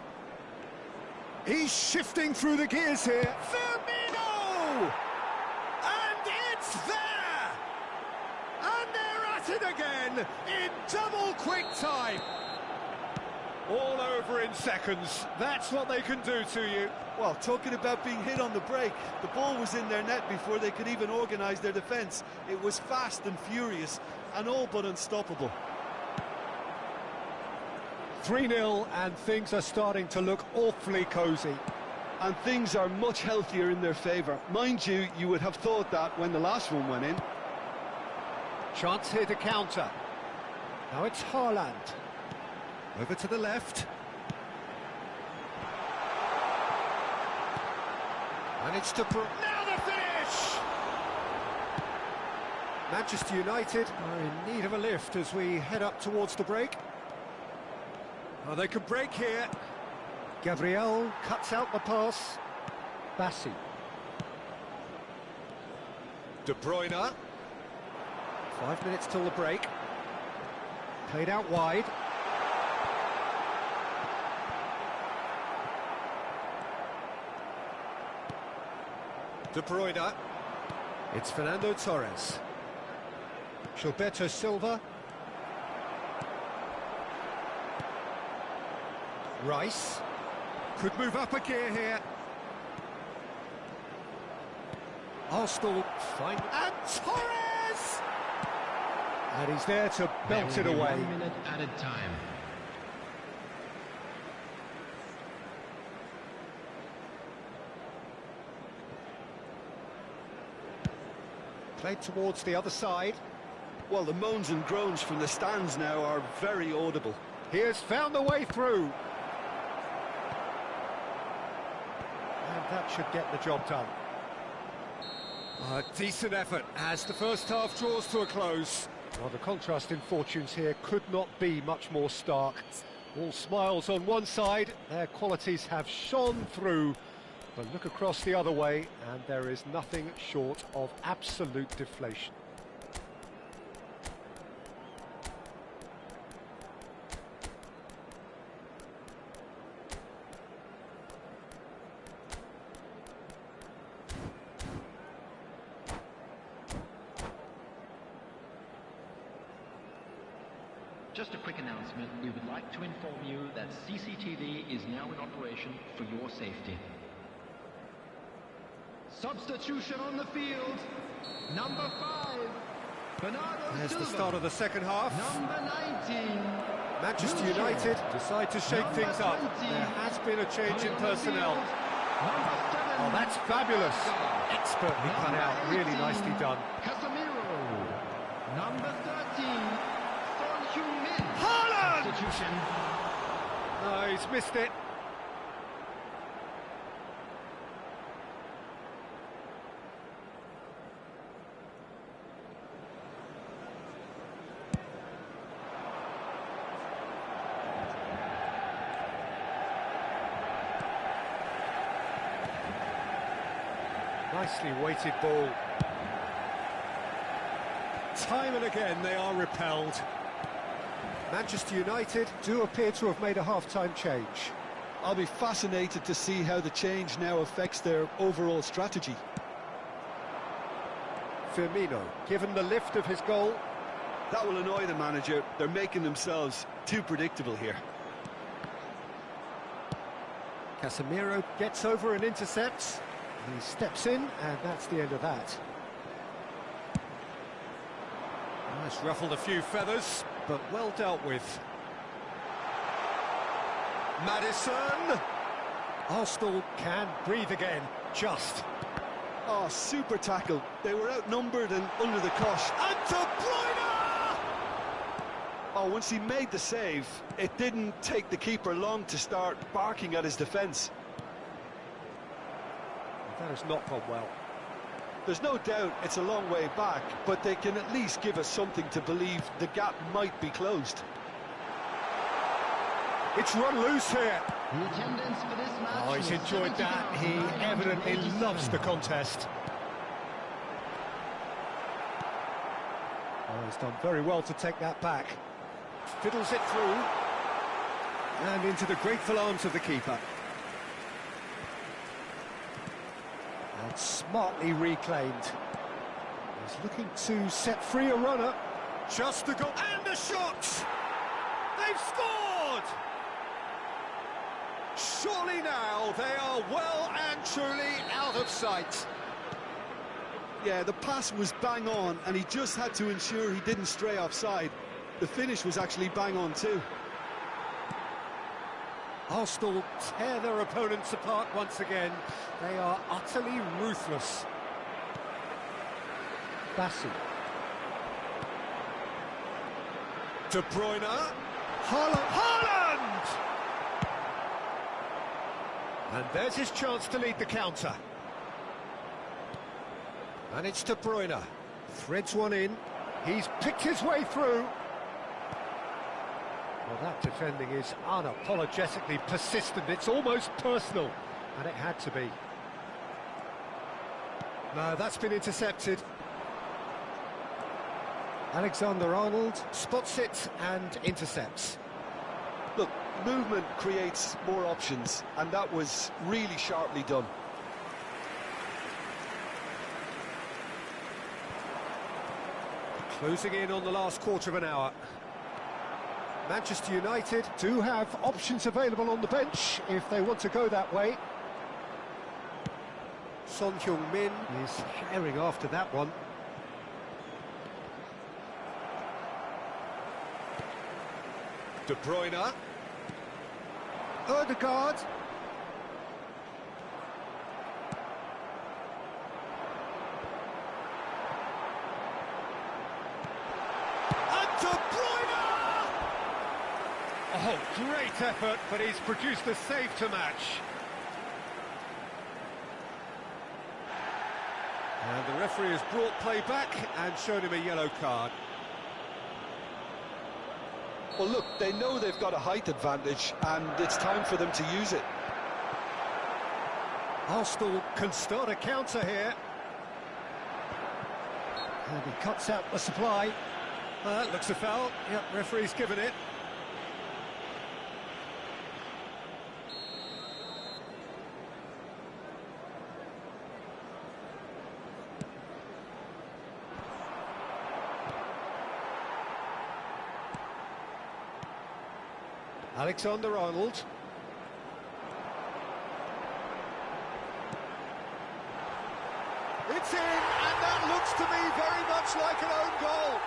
He's shifting through the gears here. Firmino! And it's there! And they're at it again in double quick time. All over in seconds. That's what they can do to you. Well, talking about being hit on the break, the ball was in their net before they could even organise their defence. It was fast and furious, and all but unstoppable. 3-0, and things are starting to look awfully cosy. And things are much healthier in their favour. Mind you, you would have thought that when the last one went in. Chance here to counter. Now it's Haaland. Over to the left. And it's to... Now the finish! Manchester United are in need of a lift as we head up towards the break. Oh, they can break here. Gabriel cuts out the pass. Bassi. De Bruyne. 5 minutes till the break. Played out wide. De Bruyne. It's Fernando Torres. Gilberto Silva. Rice. Could move up a gear here. Arsenal find... And Torres! And he's there to belt it away. 1 minute added time. Played towards the other side. Well, the moans and groans from the stands now are very audible. He has found the way through. And that should get the job done. A decent effort as the first half draws to a close. Well, the contrast in fortunes here could not be much more stark. All smiles on one side, their qualities have shone through. But look across the other way, and there is nothing short of absolute deflation. Just a quick announcement. We would like to inform you that CCTV is now in operation for your safety. Substitution on the field. Number 5, Bernardo There's Silva. the start of the second half. Number 19. Manchester United decide to shake Number things up. 20. There has been a change in Coming on the personnel. field. Number 7. Oh, that's fabulous. Expertly cut out, really nicely done. Casemiro. Number 13. Son Heung-min. Haaland! Substitution. No, he's missed it. Nicely weighted ball. Time and again they are repelled. Manchester United do appear to have made a half-time change. I'll be fascinated to see how the change now affects their overall strategy. Firmino, given the lift of his goal. That will annoy the manager. They're making themselves too predictable here. Casemiro gets over and intercepts. He steps in, and that's the end of that. That's ruffled a few feathers, but well dealt with. Maddison! Arsenal can breathe again, just. Oh, super tackle. They were outnumbered and under the cosh. And De Bruyne! Oh, once he made the save, it didn't take the keeper long to start barking at his defence. That has not gone well. There's no doubt it's a long way back, but they can at least give us something to believe the gap might be closed. It's run loose here. The attendance for this match. Oh, he's was enjoyed that. He evidently 70,987. loves the contest. Oh, he's done very well to take that back. Fiddles it through. And into the grateful arms of the keeper. And smartly reclaimed. He's looking to set free a runner. Just a goal. And a shot! They've scored! Surely now they are well and truly out of sight. Yeah, the pass was bang on, and he just had to ensure he didn't stray offside. The finish was actually bang on too. Arsenal tear their opponents apart once again. They are utterly ruthless. Bassi. De Bruyne. Haaland! And there's his chance to lead the counter. And it's De Bruyne. Threads one in. He's picked his way through. Well, that defending is unapologetically persistent. It's almost personal. And it had to be. No, that's been intercepted. Alexander-Arnold spots it and intercepts. Look, movement creates more options, and that was really sharply done. Closing in on the last quarter of an hour. Manchester United do have options available on the bench if they want to go that way. Son Heung-min is herring after that one. De Bruyne. Ødegaard. And De Bruyne! Oh, great effort, but he's produced a save to match. And the referee has brought play back and shown him a yellow card. Well, look, they know they've got a height advantage, and it's time for them to use it. Arsenal can start a counter here. And he cuts out the supply. That looks a foul. Yep, referee's given it. Alexander-Arnold. It's in, and that looks to me very much like an own goal.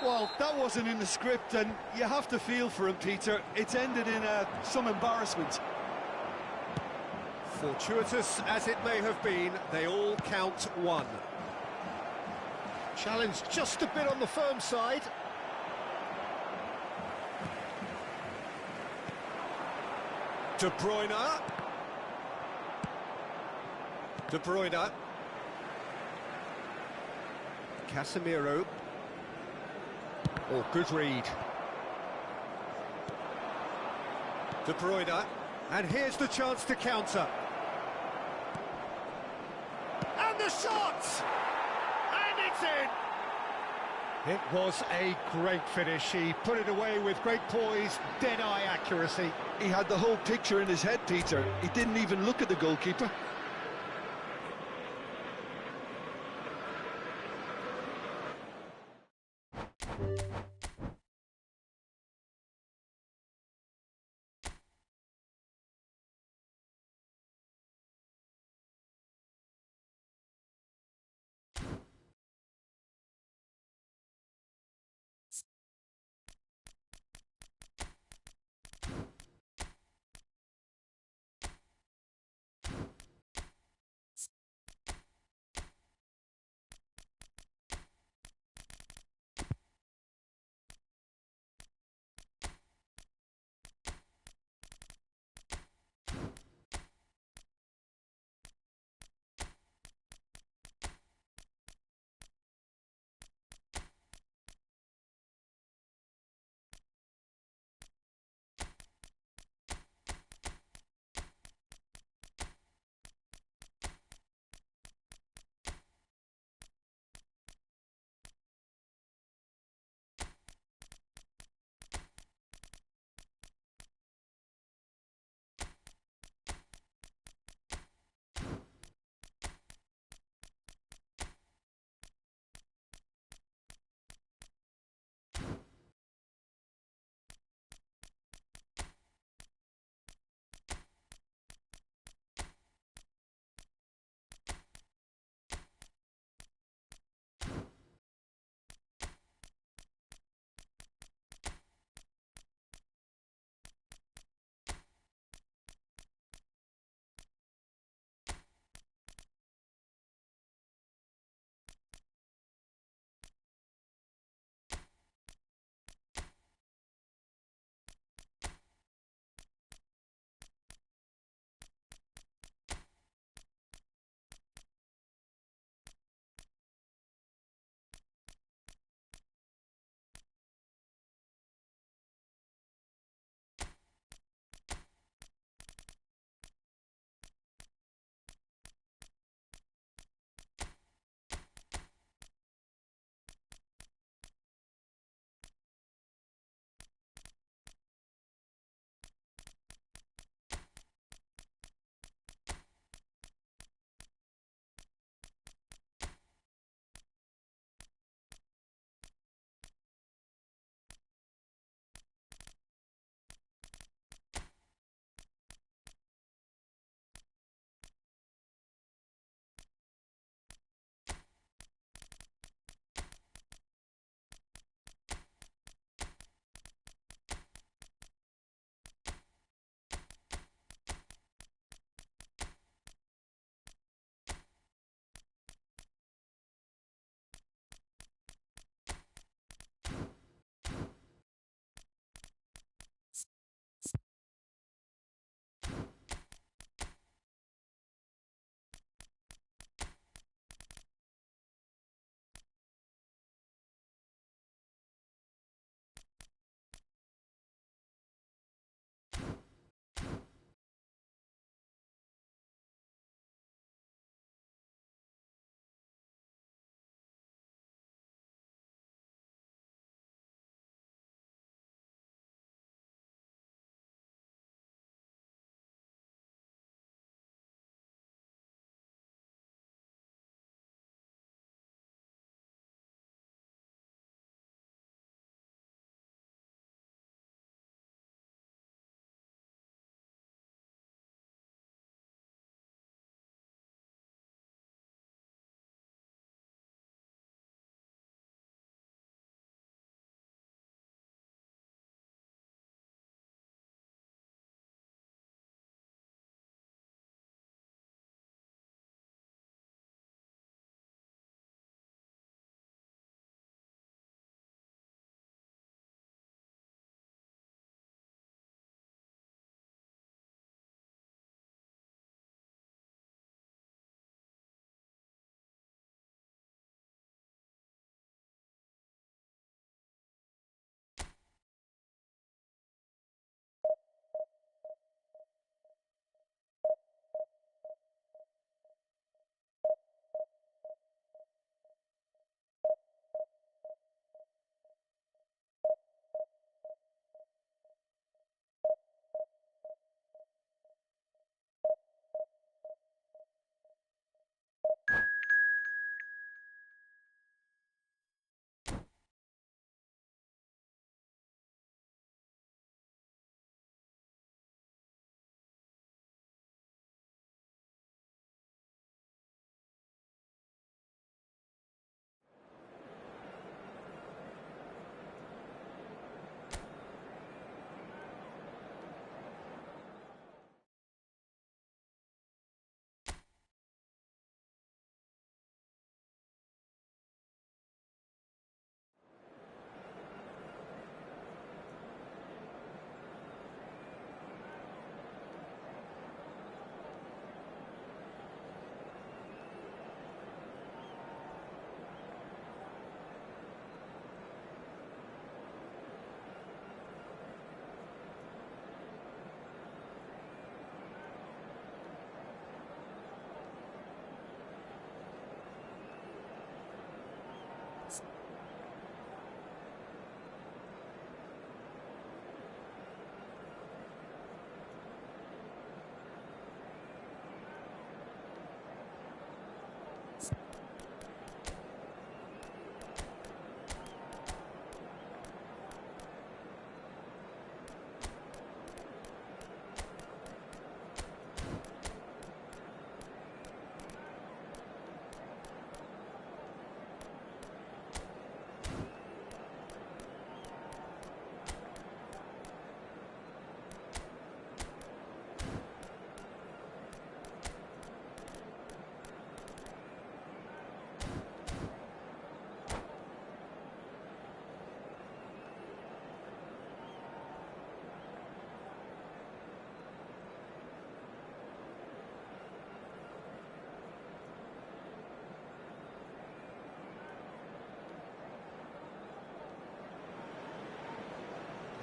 Well, that wasn't in the script, and you have to feel for him, Peter. It's ended in some embarrassment. Fortuitous as it may have been, they all count one. Challenge just a bit on the firm side. De Bruyne. De Bruyne. Casemiro. Oh, good read. De Bruyne. And here's the chance to counter. And the shot! And it's in! It was a great finish. He put it away with great poise, dead-eye accuracy. He had the whole picture in his head, Peter. He didn't even look at the goalkeeper.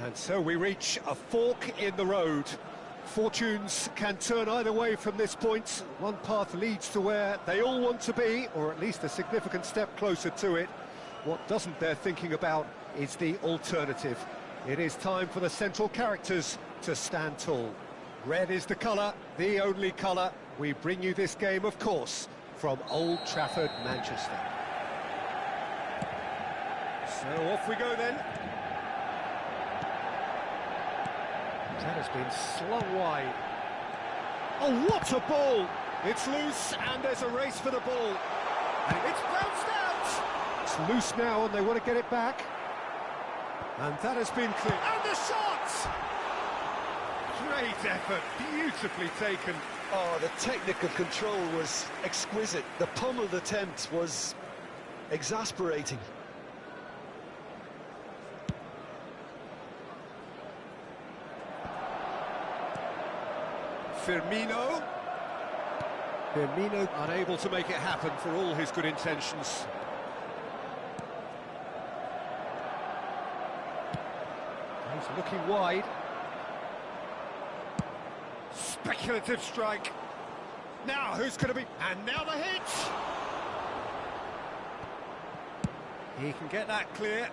And so we reach a fork in the road. Fortunes can turn either way from this point. One path leads to where they all want to be, or at least a significant step closer to it. What doesn't they're thinking about is the alternative. It is time for the central characters to stand tall. Red is the colour, the only colour. We bring you this game, of course, from Old Trafford, Manchester. So off we go then. That has been slung wide. Oh, what a ball! It's loose, and there's a race for the ball. And it's bounced out! It's loose now, and they want to get it back. And that has been clear. And the shot! Great effort, beautifully taken. Oh, the technical control was exquisite. The pummeled attempt was exasperating. Firmino unable to make it happen for all his good intentions. He's looking wide. Speculative strike. Now who's going to be... And now the hit! He can get that clear.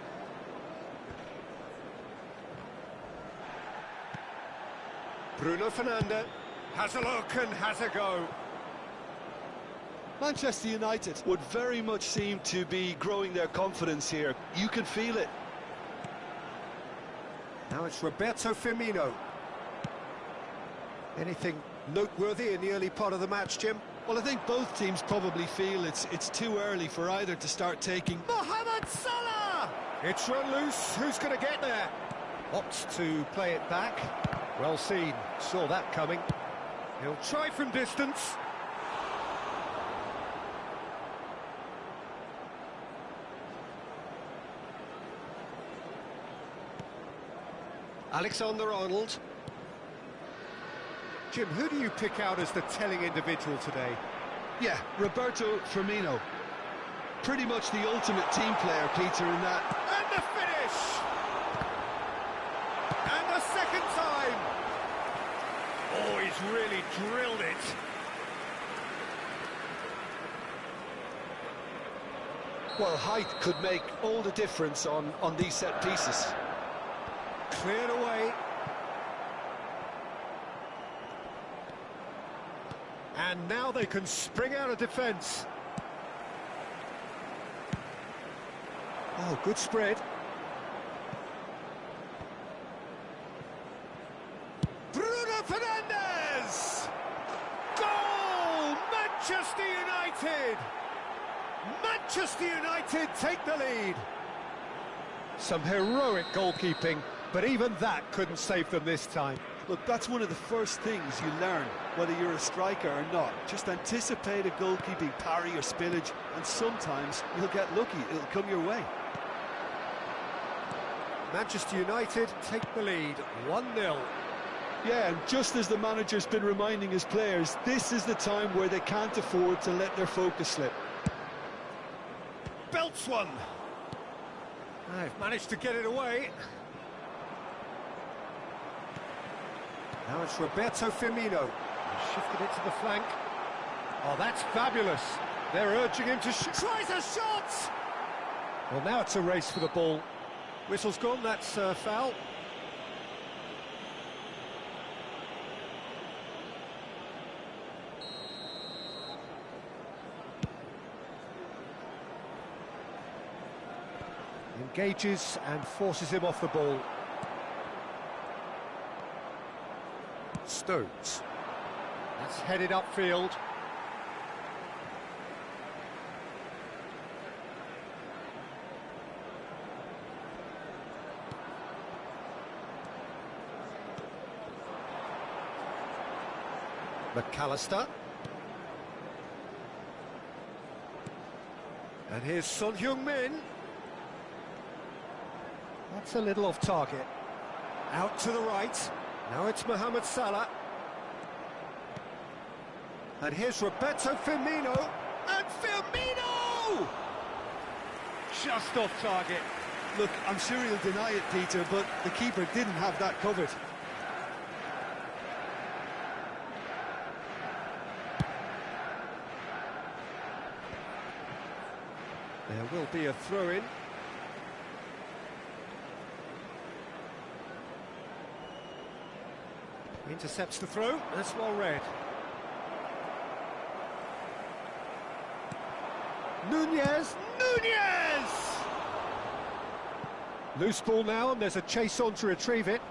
Bruno Fernandes has a look and has a go. Manchester United would very much seem to be growing their confidence here. You can feel it. Now it's Roberto Firmino. Anything noteworthy in the early part of the match, Jim? Well, I think both teams probably feel it's too early for either to start taking... Mohamed Salah! It's run loose. Who's going to get there? Opts to play it back. Well seen. Saw that coming. He'll try from distance. Alexander-Arnold. Jim, who do you pick out as the telling individual today? Yeah, Roberto Firmino. Pretty much the ultimate team player, Peter, in that. And the finish! And the second time! Oh, he's really drilled it. Well, height could make all the difference on these set pieces. Cleared away. And now they can spring out of defence. Oh, good spread. Bruno Fernandes! Goal! Manchester United! Manchester United take the lead. Some heroic goalkeeping, but even that couldn't save them this time. Look, that's one of the first things you learn, whether you're a striker or not. Just anticipate a goalkeeping parry or spillage, and sometimes you'll get lucky, it'll come your way. Manchester United take the lead, 1-0. Yeah, and just as the manager's been reminding his players, this is the time where they can't afford to let their focus slip. Belts one. They've managed to get it away. Now it's Roberto Firmino. He's shifted it to the flank. Oh, that's fabulous. They're urging him to shoot. Tries a shot! Well, now it's a race for the ball. Whistle's gone, that's foul. Engages and forces him off the ball. Stones. That's headed upfield. McAllister. And here's Son Heung-min. That's a little off target. Out to the right. Now it's Mohamed Salah. And here's Roberto Firmino. And Firmino! Just off target. Look, I'm sure he'll deny it, Peter, but the keeper didn't have that covered. There will be a throw-in. Intercepts the throw, that's well read. Nunez! Loose ball now, and there's a chase on to retrieve it.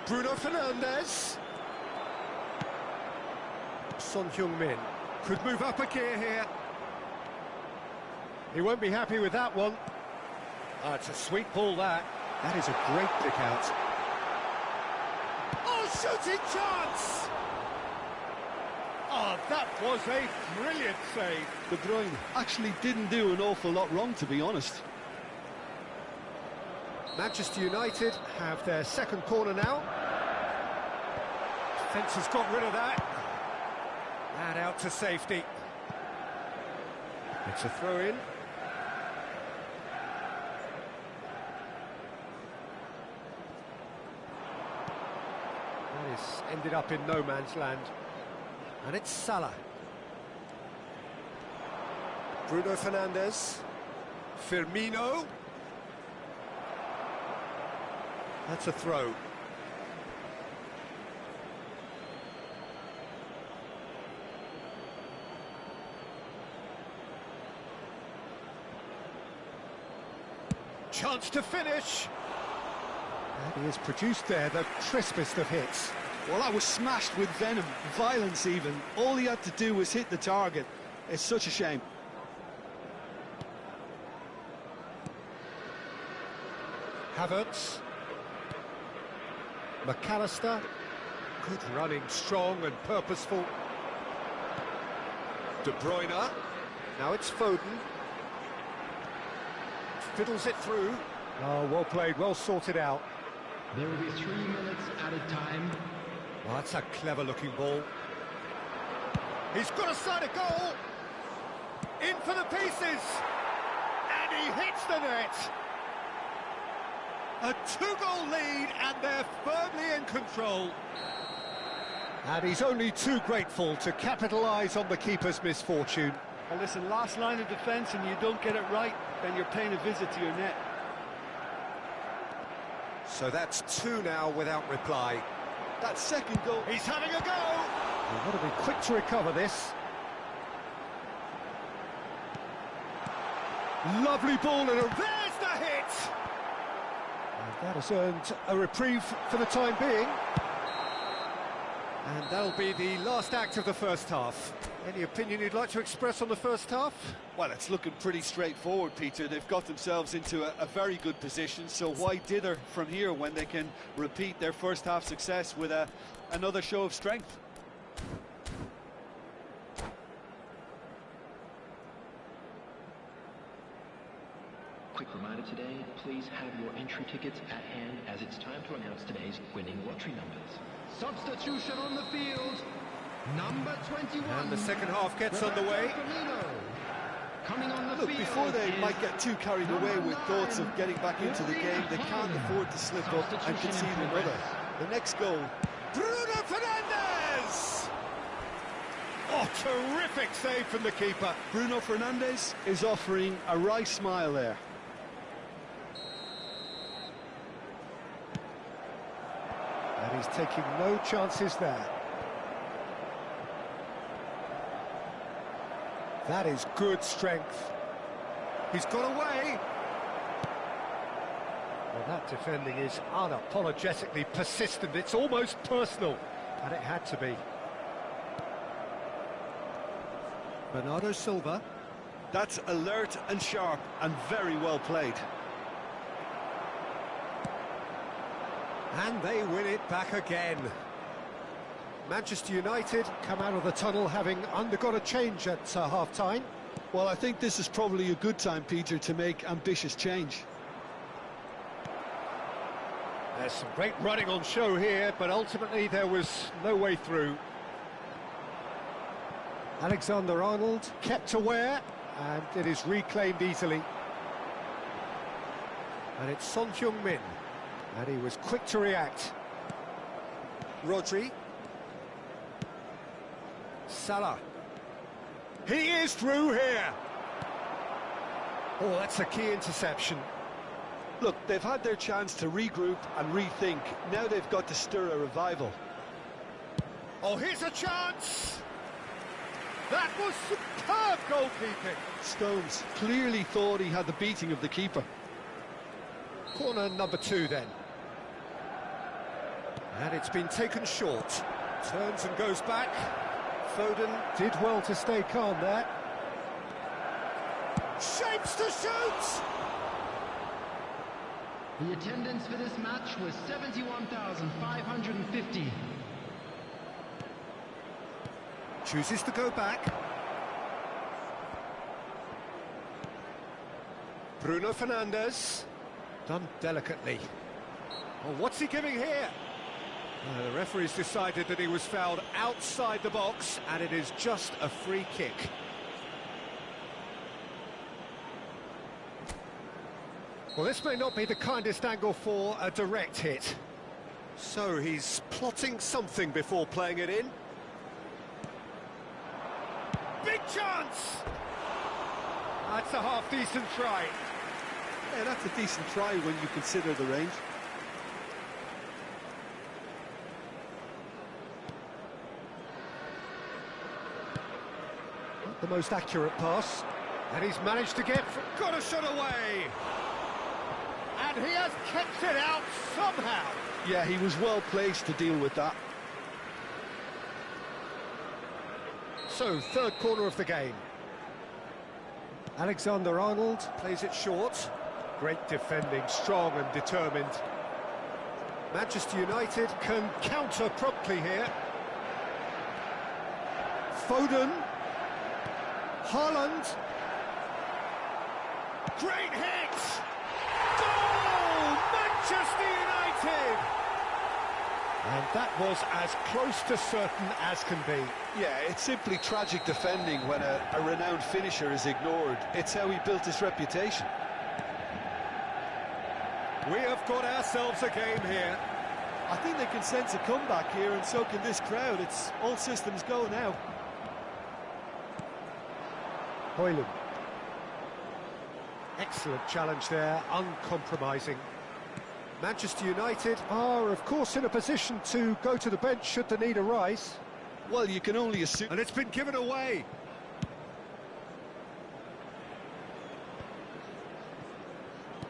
Bruno Fernandes. Son Heung-min could move up a gear here. He won't be happy with that one. Oh, it's a sweet ball, that. That is a great pick out. Oh, shooting chance! Oh, that was a brilliant save. De Bruyne actually didn't do an awful lot wrong, to be honest. Manchester United have their second corner now. Defence has got rid of that. And out to safety. It's a throw-in. That is ended up in no man's land. And it's Salah. Bruno Fernandes. Firmino. That's a throw. Chance to finish. And he has produced there the crispest of hits. Well, that was smashed with venom, violence even. All he had to do was hit the target. It's such a shame. Havertz. McAllister. Good running, strong and purposeful. De Bruyne. Now it's Foden. Fiddles it through. Oh, well played, well sorted out. There will be 3 minutes added time. Oh, that's a clever-looking ball. He's got a side of goal. In for the pieces. And he hits the net. A 2-goal lead, and they're firmly in control. And he's only too grateful to capitalise on the keeper's misfortune. Well, listen, last line of defence and you don't get it right, then you're paying a visit to your net. So that's 2 now without reply. That second goal... He's having a go! He's got to be quick to recover this. Lovely ball, and there's the hit! And that has earned a reprieve for the time being. And that'll be the last act of the first half. Any opinion you'd like to express on the first half? Well, it's looking pretty straightforward, Peter. They've got themselves into a very good position, so why dither from here when they can repeat their first half success with another show of strength? Quick reminder today, please have your entry tickets at hand as it's time to announce today's winning lottery numbers. Substitution on the field, number 21. And the second half gets underway. Coming on the Look, field before they might get too carried away with thoughts of getting back into the game, they can't afford to slip up and concede another. The next goal. Bruno Fernandes! Oh, terrific save from the keeper. Bruno Fernandes is offering a wry smile there. And he's taking no chances there. That is good strength. He's got away. Well, that defending is unapologetically persistent. It's almost personal, and it had to be. Bernardo Silva. That's alert and sharp and very well played. And they win it back again. Manchester United come out of the tunnel having undergone a change at half-time. Well, I think this is probably a good time, Peter, to make ambitious change. There's some great running on show here, but ultimately there was no way through. Alexander-Arnold kept aware, and it is reclaimed easily. And it's Son Heung-min, and he was quick to react. Rodri. Salah. He is through here. Oh, that's a key interception. Look, they've had their chance to regroup and rethink. Now they've got to stir a revival. Oh, here's a chance! That was superb goalkeeping. Stones clearly thought he had the beating of the keeper. Corner number 2 then. And it's been taken short. Turns and goes back. Foden did well to stay calm there. Shapes to shoot! The attendance for this match was 71,550. Chooses to go back. Bruno Fernandes. Done delicately. Oh, what's he giving here? The referee's decided that he was fouled outside the box, and it is just a free kick. Well, this may not be the kindest angle for a direct hit. So he's plotting something before playing it in. Big chance! That's a half-decent try. Yeah, that's a decent try when you consider the range. Not the most accurate pass. And he's managed to got a shot away! And he has kept it out somehow. Yeah, he was well placed to deal with that. So, third corner of the game. Alexander-Arnold plays it short. Great defending, strong and determined. Manchester United can counter promptly here. Foden. Haaland. Great hit! Goal! Manchester United! And that was as close to certain as can be. Yeah, it's simply tragic defending when a renowned finisher is ignored. It's how he built his reputation. We have got ourselves a game here. I think they can sense a comeback here, and so can this crowd. It's all systems go now. Højlund. Excellent challenge there, uncompromising. Manchester United are, of course, in a position to go to the bench should the need arise. Well, you can only assume... And it's been given away.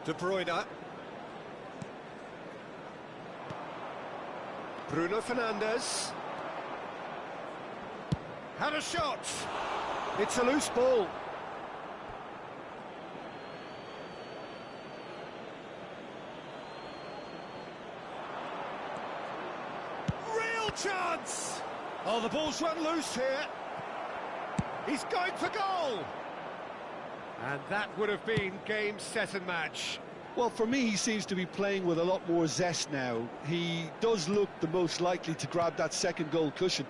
De Bruyne. Bruno Fernandes. Had a shot. It's a loose ball. Chance! Oh, the ball's run loose here. He's going for goal. And that would have been game, set and match. Well, for me, he seems to be playing with a lot more zest now. He does look the most likely to grab that second goal cushion.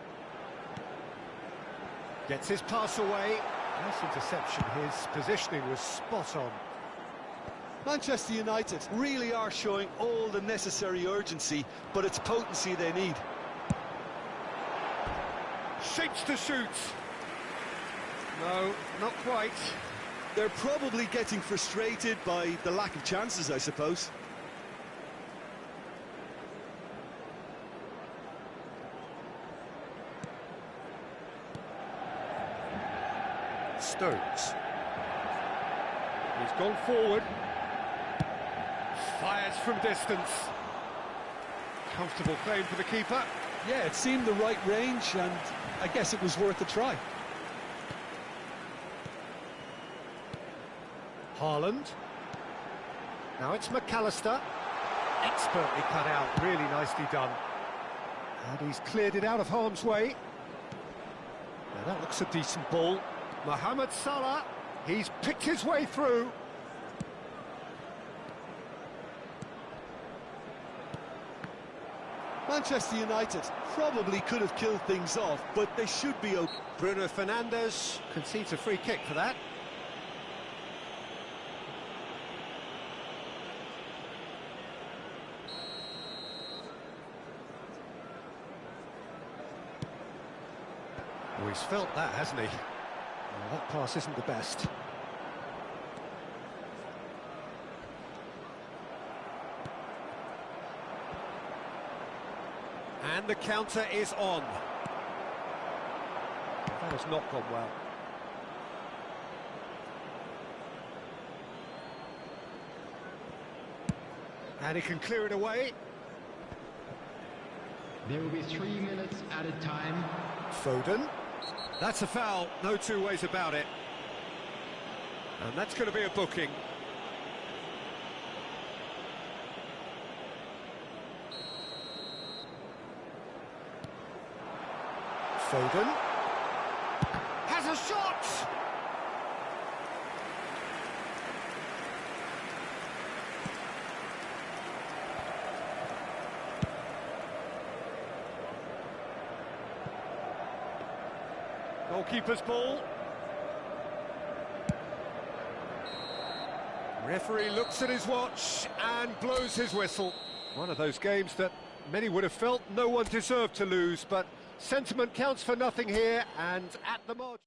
Gets his pass away. Nice interception. His positioning was spot on. Manchester United really are showing all the necessary urgency, but it's potency they need. Shapes to shoot. No, not quite. They're probably getting frustrated by the lack of chances, I suppose. Stones. He's gone forward. Fires from distance. Comfortable claim for the keeper. Yeah, it seemed the right range, and I guess it was worth a try. Haaland. Now it's McAllister. Expertly cut out, really nicely done. And he's cleared it out of harm's way. Now that looks a decent ball. Mohamed Salah, he's picked his way through. Manchester United probably could have killed things off, but they should be okay. Bruno Fernandes concedes a free kick for that. Oh, he's felt that, hasn't he? Well, that pass isn't the best. And the counter is on. That has not gone well. And he can clear it away. There will be 3 minutes added time. Foden. That's a foul, no two ways about it. And that's going to be a booking. Foden has a shot! Goalkeeper's ball. Referee looks at his watch and blows his whistle. One of those games that many would have felt no one deserved to lose, but sentiment counts for nothing here, and at the margin.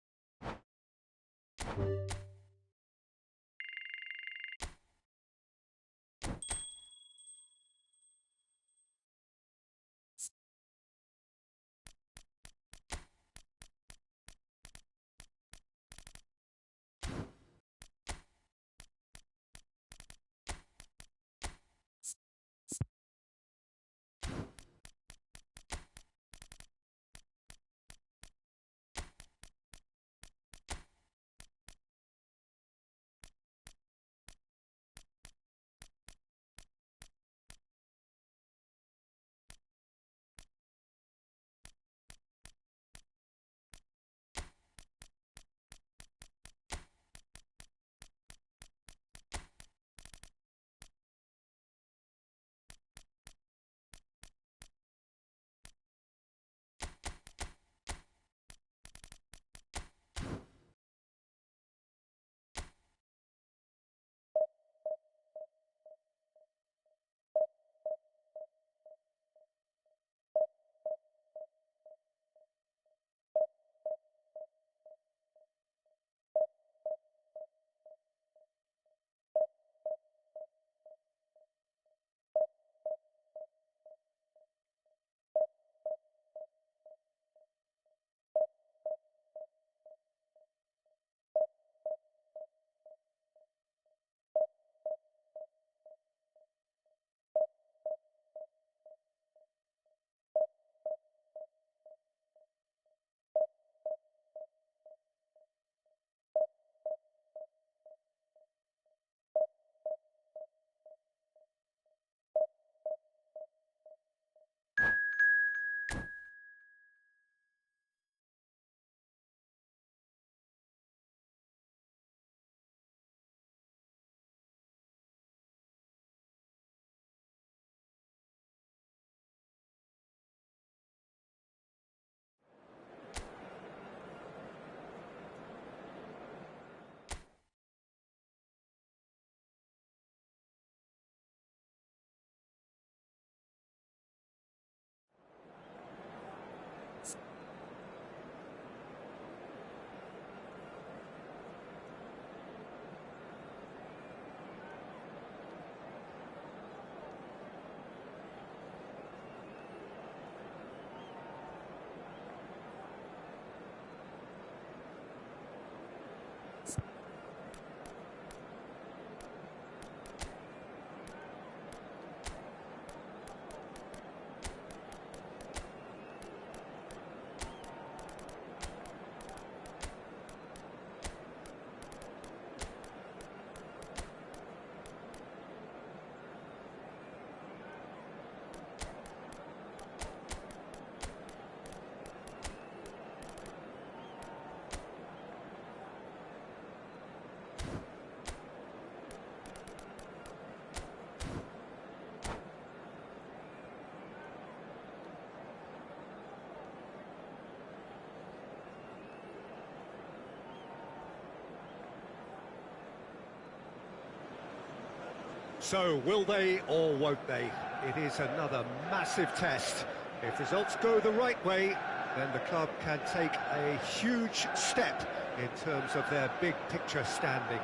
So, will they or won't they? It is another massive test. If results go the right way, then the club can take a huge step in terms of their big picture standing.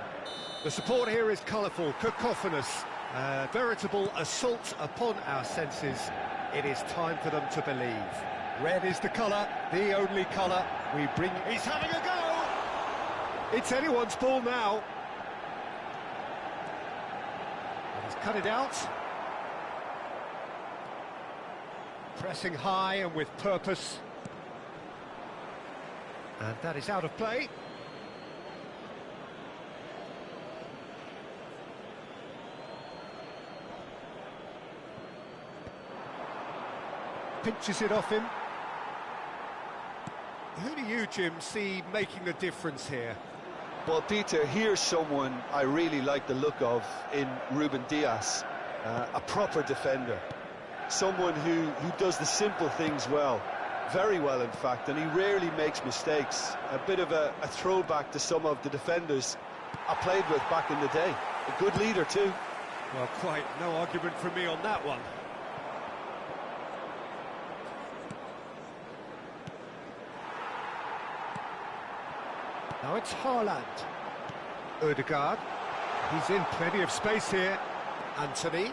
The support here is colourful, cacophonous, a veritable assault upon our senses. It is time for them to believe. Red is the colour, the only colour we bring. He's having a go! It's anyone's ball now. And he's cut it out. Pressing high and with purpose. And that is out of play. Pinches it off him. Who do you, Jim, see making the difference here? Well, Peter, here's someone I really like the look of in Ruben Dias, a proper defender. Someone who does the simple things well, very well in fact, and he rarely makes mistakes. A bit of a throwback to some of the defenders I played with back in the day. A good leader too. Well, quite no argument from me on that one. Now it's Haaland. Ødegaard. He's in plenty of space here. Anthony.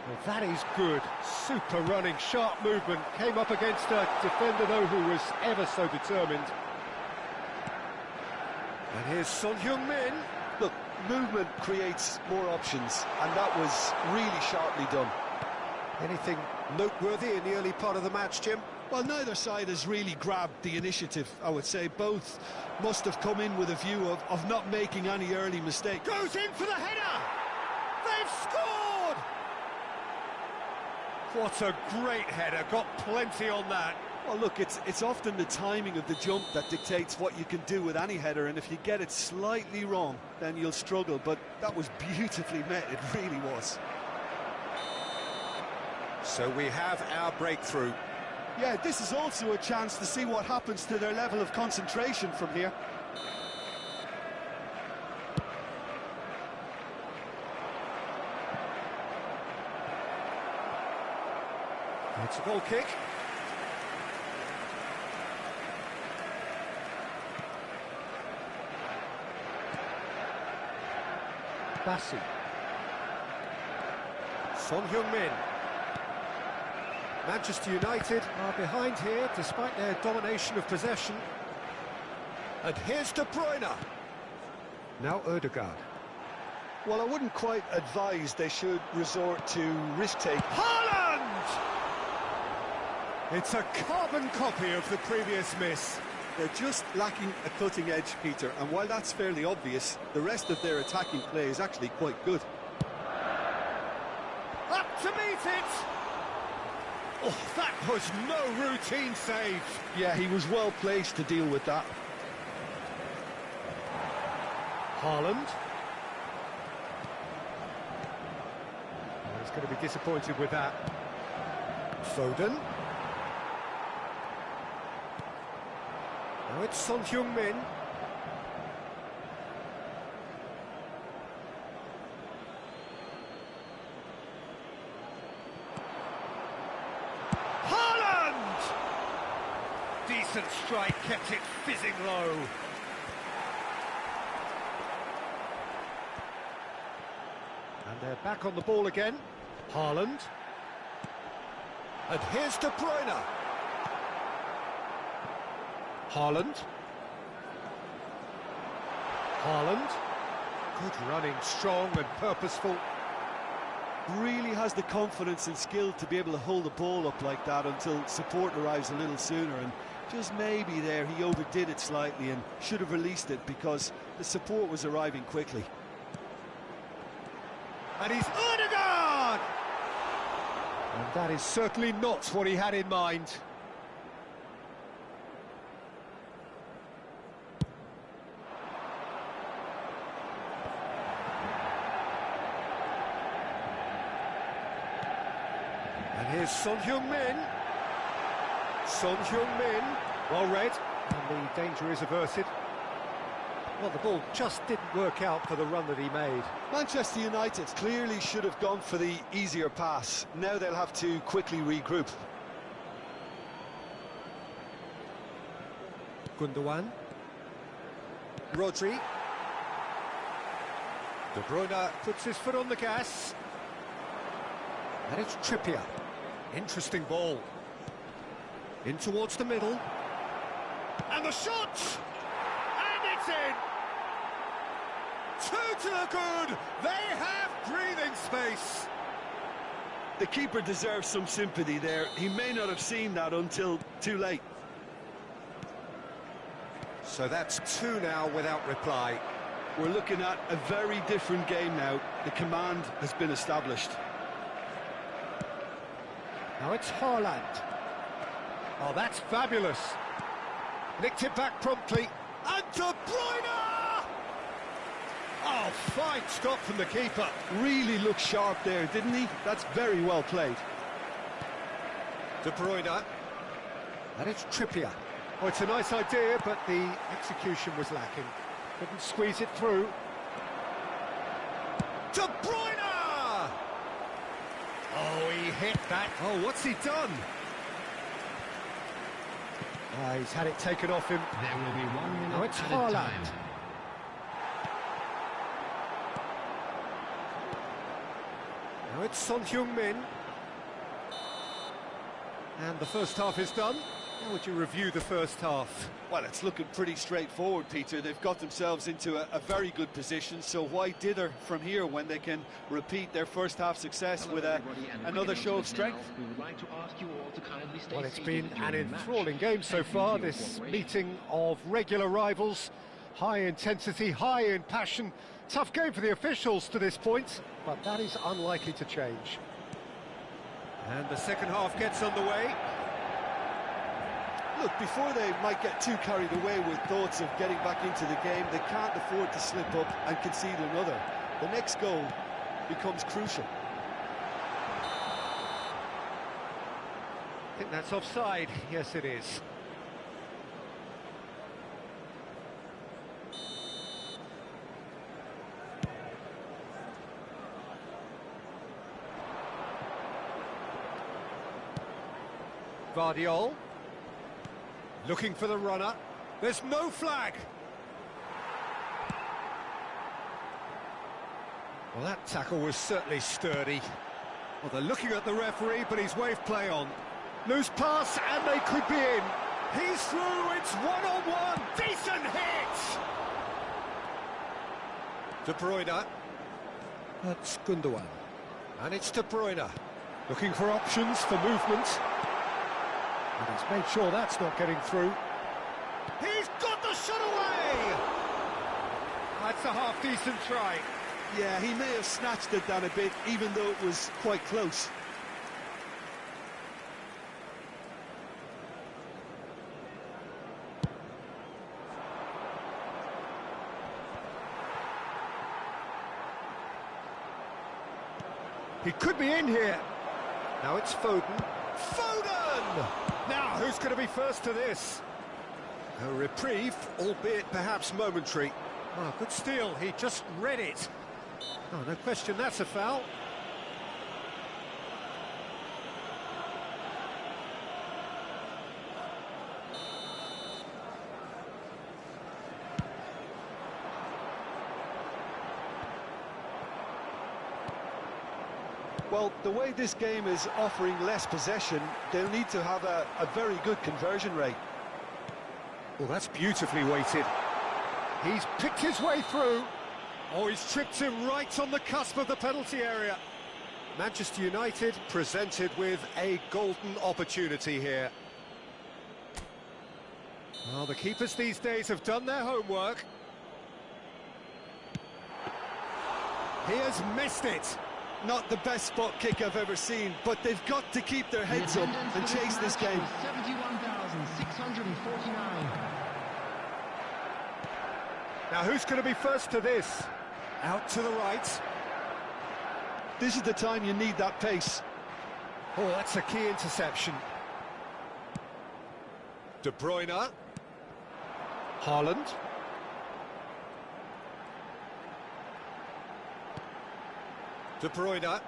Well, that is good. Super running, sharp movement. Came up against a defender, though, who was ever so determined. And here's Son Heung-min. Look, movement creates more options, and that was really sharply done. Anything noteworthy in the early part of the match, Jim? Well, neither side has really grabbed the initiative, I would say. Both must have come in with a view of not making any early mistake. Goes in for the header! They've scored! What a great header, got plenty on that. Well, look, it's often the timing of the jump that dictates what you can do with any header, and if you get it slightly wrong, then you'll struggle, but that was beautifully met, it really was. So we have our breakthrough. Yeah, this is also a chance to see what happens to their level of concentration from here. It's a goal kick. Bassi. Son Heung-min. Manchester United are behind here despite their domination of possession. And here's De Bruyne. Now Ødegaard. Well, I wouldn't quite advise they should resort to risk-taking. Haaland! It's a carbon copy of the previous miss. They're just lacking a cutting edge, Peter, and while that's fairly obvious, the rest of their attacking play is actually quite good. Up to meet it! Oh, that was no routine save. Yeah, he was well placed to deal with that. Haaland. Oh, he's going to be disappointed with that. Foden. Now it's Son Heung-min. Decent strike, kept it fizzing low. And they're back on the ball again. Haaland. And here's De Bruyne. Haaland. Haaland. Good running, strong and purposeful. Really has the confidence and skill to be able to hold the ball up like that until support arrives a little sooner, and just maybe there he overdid it slightly and should have released it because the support was arriving quickly. And he's Ødegaard! And that is certainly not what he had in mind. And here's Son Heung-min. Son Heung-min, well read, and the danger is averted. Well, the ball just didn't work out for the run that he made. Manchester United clearly should have gone for the easier pass. Now they'll have to quickly regroup. Gundogan. Rodri. De Bruyne puts his foot on the gas. And it's Trippier. Interesting ball. In towards the middle. And the shot! And it's in! Two to the good! They have breathing space! The keeper deserves some sympathy there. He may not have seen that until too late. So that's two now without reply. We're looking at a very different game now. The command has been established. Now it's Haaland. Oh, that's fabulous. Nicked it back promptly. And De Bruyne! Oh, fine stop from the keeper. Really looked sharp there, didn't he? That's very well played. De Bruyne. And it's Trippier. Oh, it's a nice idea, but the execution was lacking. Couldn't squeeze it through. De Bruyne! Oh, he hit that. Oh, what's he done? He's had it taken off him. There will be 1 minute Now it's added Haaland. time. Now it's Son Heung-min. And the first half is done. How would you review the first half? Well, it's looking pretty straightforward, Peter. They've got themselves into a very good position, so why dither from here when they can repeat their first half success with another show of strength? We would like to ask you all to kindly stay Well, it's seated been during an the match. enthralling game so Thank you far, for your this cooperation. meeting of regular rivals. High intensity, high in passion. Tough game for the officials to this point, but that is unlikely to change. And the second half gets underway. Look, before they might get too carried away with thoughts of getting back into the game, they can't afford to slip up and concede another. The next goal becomes crucial. I think that's offside. Yes, it is. Guardiola. Looking for the runner. There's no flag. Well, that tackle was certainly sturdy. Well, they're looking at the referee, but he's waved play on. Loose pass, and they could be in. He's through, it's one-on-one. Decent hit! De Bruyne. That's Gundogan. And it's De Bruyne. Looking for options for movement. And he's made sure that's not getting through. He's got the shot away! That's a half-decent try. Yeah, he may have snatched it down a bit, even though it was quite close. He could be in here. Now it's Foden. Foden! Now, who's going to be first to this? A reprieve, albeit perhaps momentary. Oh, good steal. He just read it. Oh, no question, that's a foul. Well, the way this game is offering less possession, they'll need to have a very good conversion rate. Well, that's beautifully weighted. He's picked his way through. Oh, he's tripped him right on the cusp of the penalty area. Manchester United presented with a golden opportunity here. Well, the keepers these days have done their homework. He has missed it. Not the best spot kick I've ever seen, but they've got to keep their heads up and chase this game. 71,649. Now, who's going to be first to this? Out to the right. This is the time you need that pace. Oh, that's a key interception. De Bruyne. Haaland. De Bruyne. Well,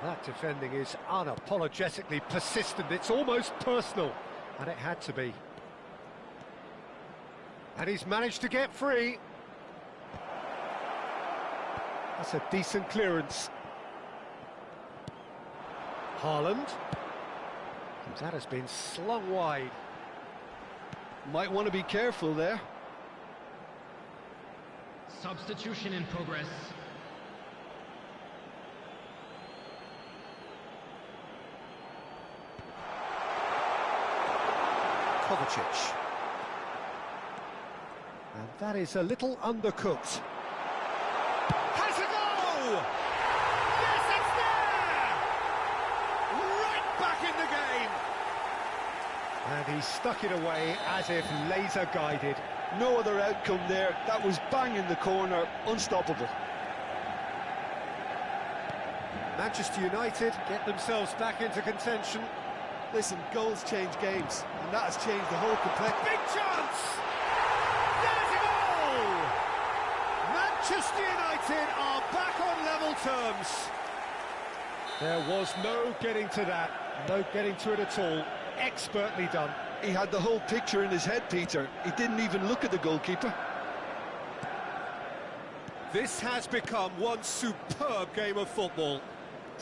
that defending is unapologetically persistent. It's almost personal, and it had to be. And he's managed to get free. That's a decent clearance. Haaland. That has been slung wide. Might want to be careful there. Substitution in progress. Kovacic. And that is a little undercooked. Has a goal! Yes, it's there! Right back in the game! And he stuck it away as if laser guided. No other outcome there. That was bang in the corner, unstoppable. Manchester United get themselves back into contention. Listen, goals change games, and that has changed the whole complexity. Big chance! There's a goal! Manchester United are back on level terms. There was no getting to that, no getting to it at all. Expertly done. He had the whole picture in his head, Peter. He didn't even look at the goalkeeper. This has become one superb game of football.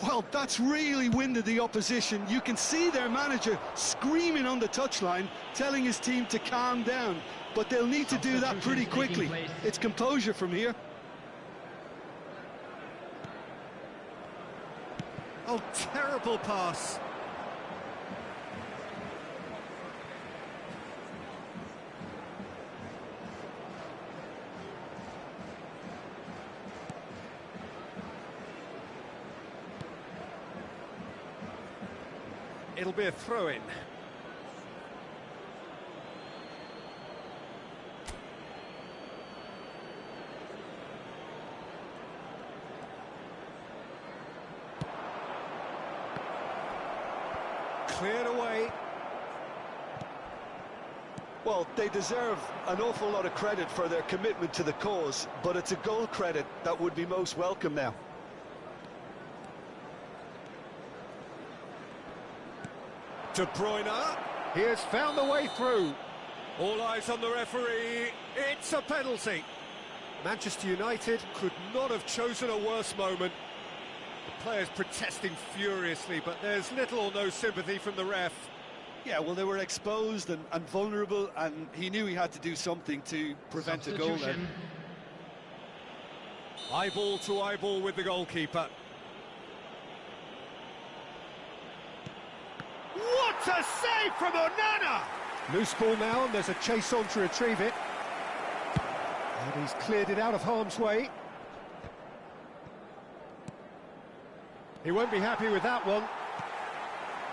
Well, that's really winded the opposition. You can see their manager screaming on the touchline, telling his team to calm down. But they'll need to do that pretty quickly. It's composure from here. Oh, terrible pass. It'll be a throw-in. Cleared away. Well, they deserve an awful lot of credit for their commitment to the cause, but it's a goal credit that would be most welcome now. De Bruyne, he has found the way through. All eyes on the referee, it's a penalty. Manchester United could not have chosen a worse moment. The players protesting furiously, but there's little or no sympathy from the ref. Yeah, well, they were exposed and vulnerable, and he knew he had to do something to prevent a goal then. Eyeball to eyeball with the goalkeeper. What a save from Onana! Loose ball now, and there's a chase on to retrieve it. And he's cleared it out of harm's way. He won't be happy with that one.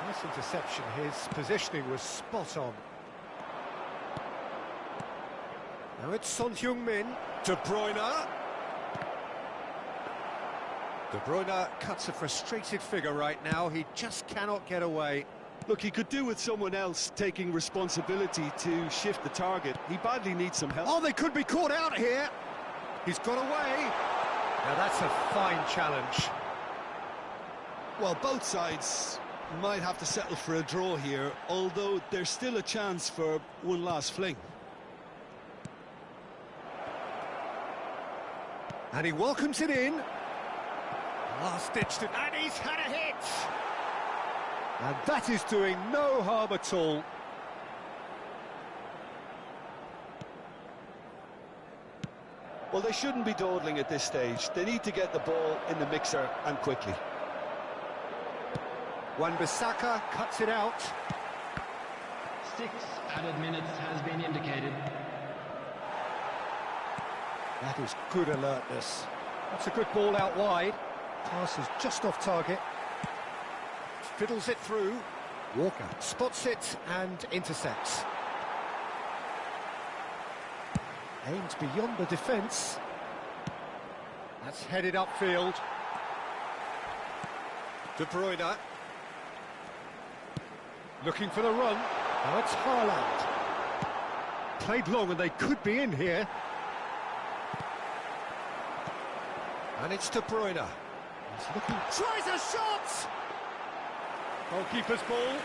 Nice interception, his positioning was spot on. Now it's Son Heung-min. De Bruyne. De Bruyne cuts a frustrated figure right now, he just cannot get away. Look, he could do with someone else taking responsibility to shift the target. He badly needs some help. Oh, they could be caught out here. He's got away. Now that's a fine challenge. Well, both sides might have to settle for a draw here, although there's still a chance for one last fling. And he welcomes it in. Last-ditched it, and he's had a hit. And that is doing no harm at all. Well, they shouldn't be dawdling at this stage. They need to get the ball in the mixer, and quickly. Wan-Bissaka cuts it out. 6 added minutes has been indicated. That is good alertness. That's a good ball out wide. Pass is just off target. Fiddles it through. Walker spots it and intercepts. Aimed beyond the defence. That's headed upfield. De Bruyne. Looking for the run. Now it's Haaland. Played long and they could be in here. And it's De Bruyne. He's looking, tries a shot! Goalkeeper's ball.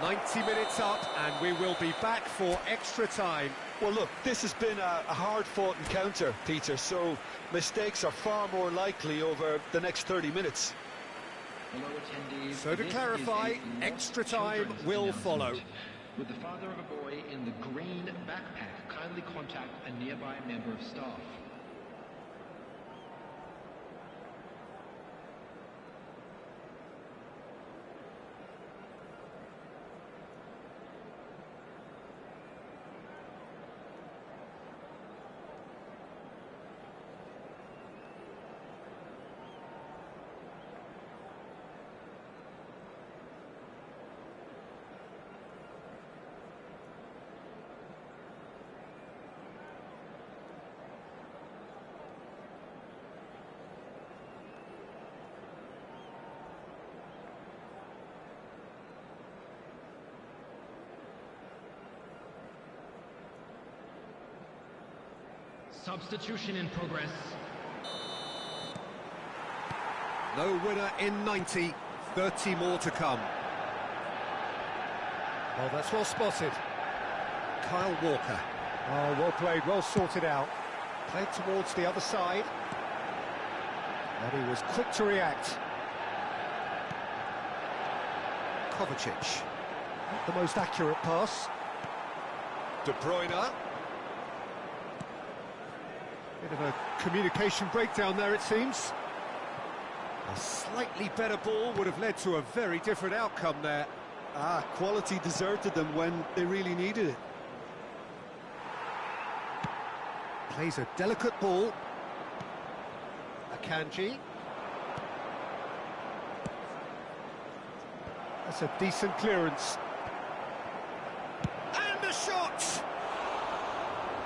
90 minutes up, and we will be back for extra time. Well, look, this has been a hard-fought encounter, Peter, so mistakes are far more likely over the next 30 minutes. So to clarify, extra time will follow. With the father of a boy in the green backpack, kindly contact a nearby member of staff. Substitution in progress. No winner in 90, 30 more to come. Oh, that's well spotted. Kyle Walker. Oh, well played, well sorted out. Played towards the other side. And he was quick to react. Kovacic. Not the most accurate pass. De Bruyne. Bit of a communication breakdown there, it seems. A slightly better ball would have led to a very different outcome there. Quality deserted them when they really needed it. Plays a delicate ball. Akanji. That's a decent clearance. And a shot!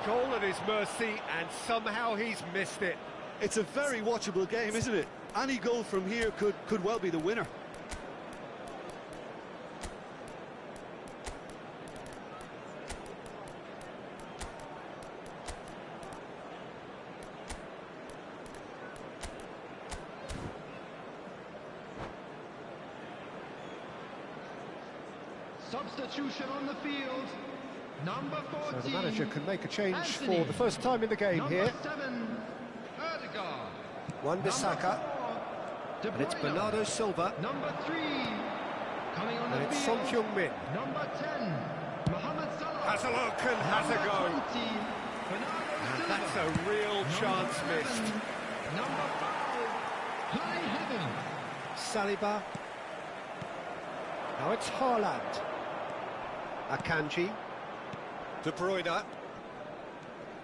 Goal at his mercy, and somehow he's missed it. It's a very watchable game, isn't it? Any goal from here could well be the winner. Substitution on the field. Number 14. So the manager can make a change Anthony. for the first time in the game Number here. 7, Erdegaard. Wan-Bissaka. And it's Bernardo Silva. Number 3, coming on And the it's field. Son Heung-min. Number 10, Mohamed Salah. Has a look and has a go. Number 20, Bernardo And Silva. that's a real chance Number 11, missed. Number 5, High Heaven. Saliba. Now it's Haaland. Akanji. De Bruyne.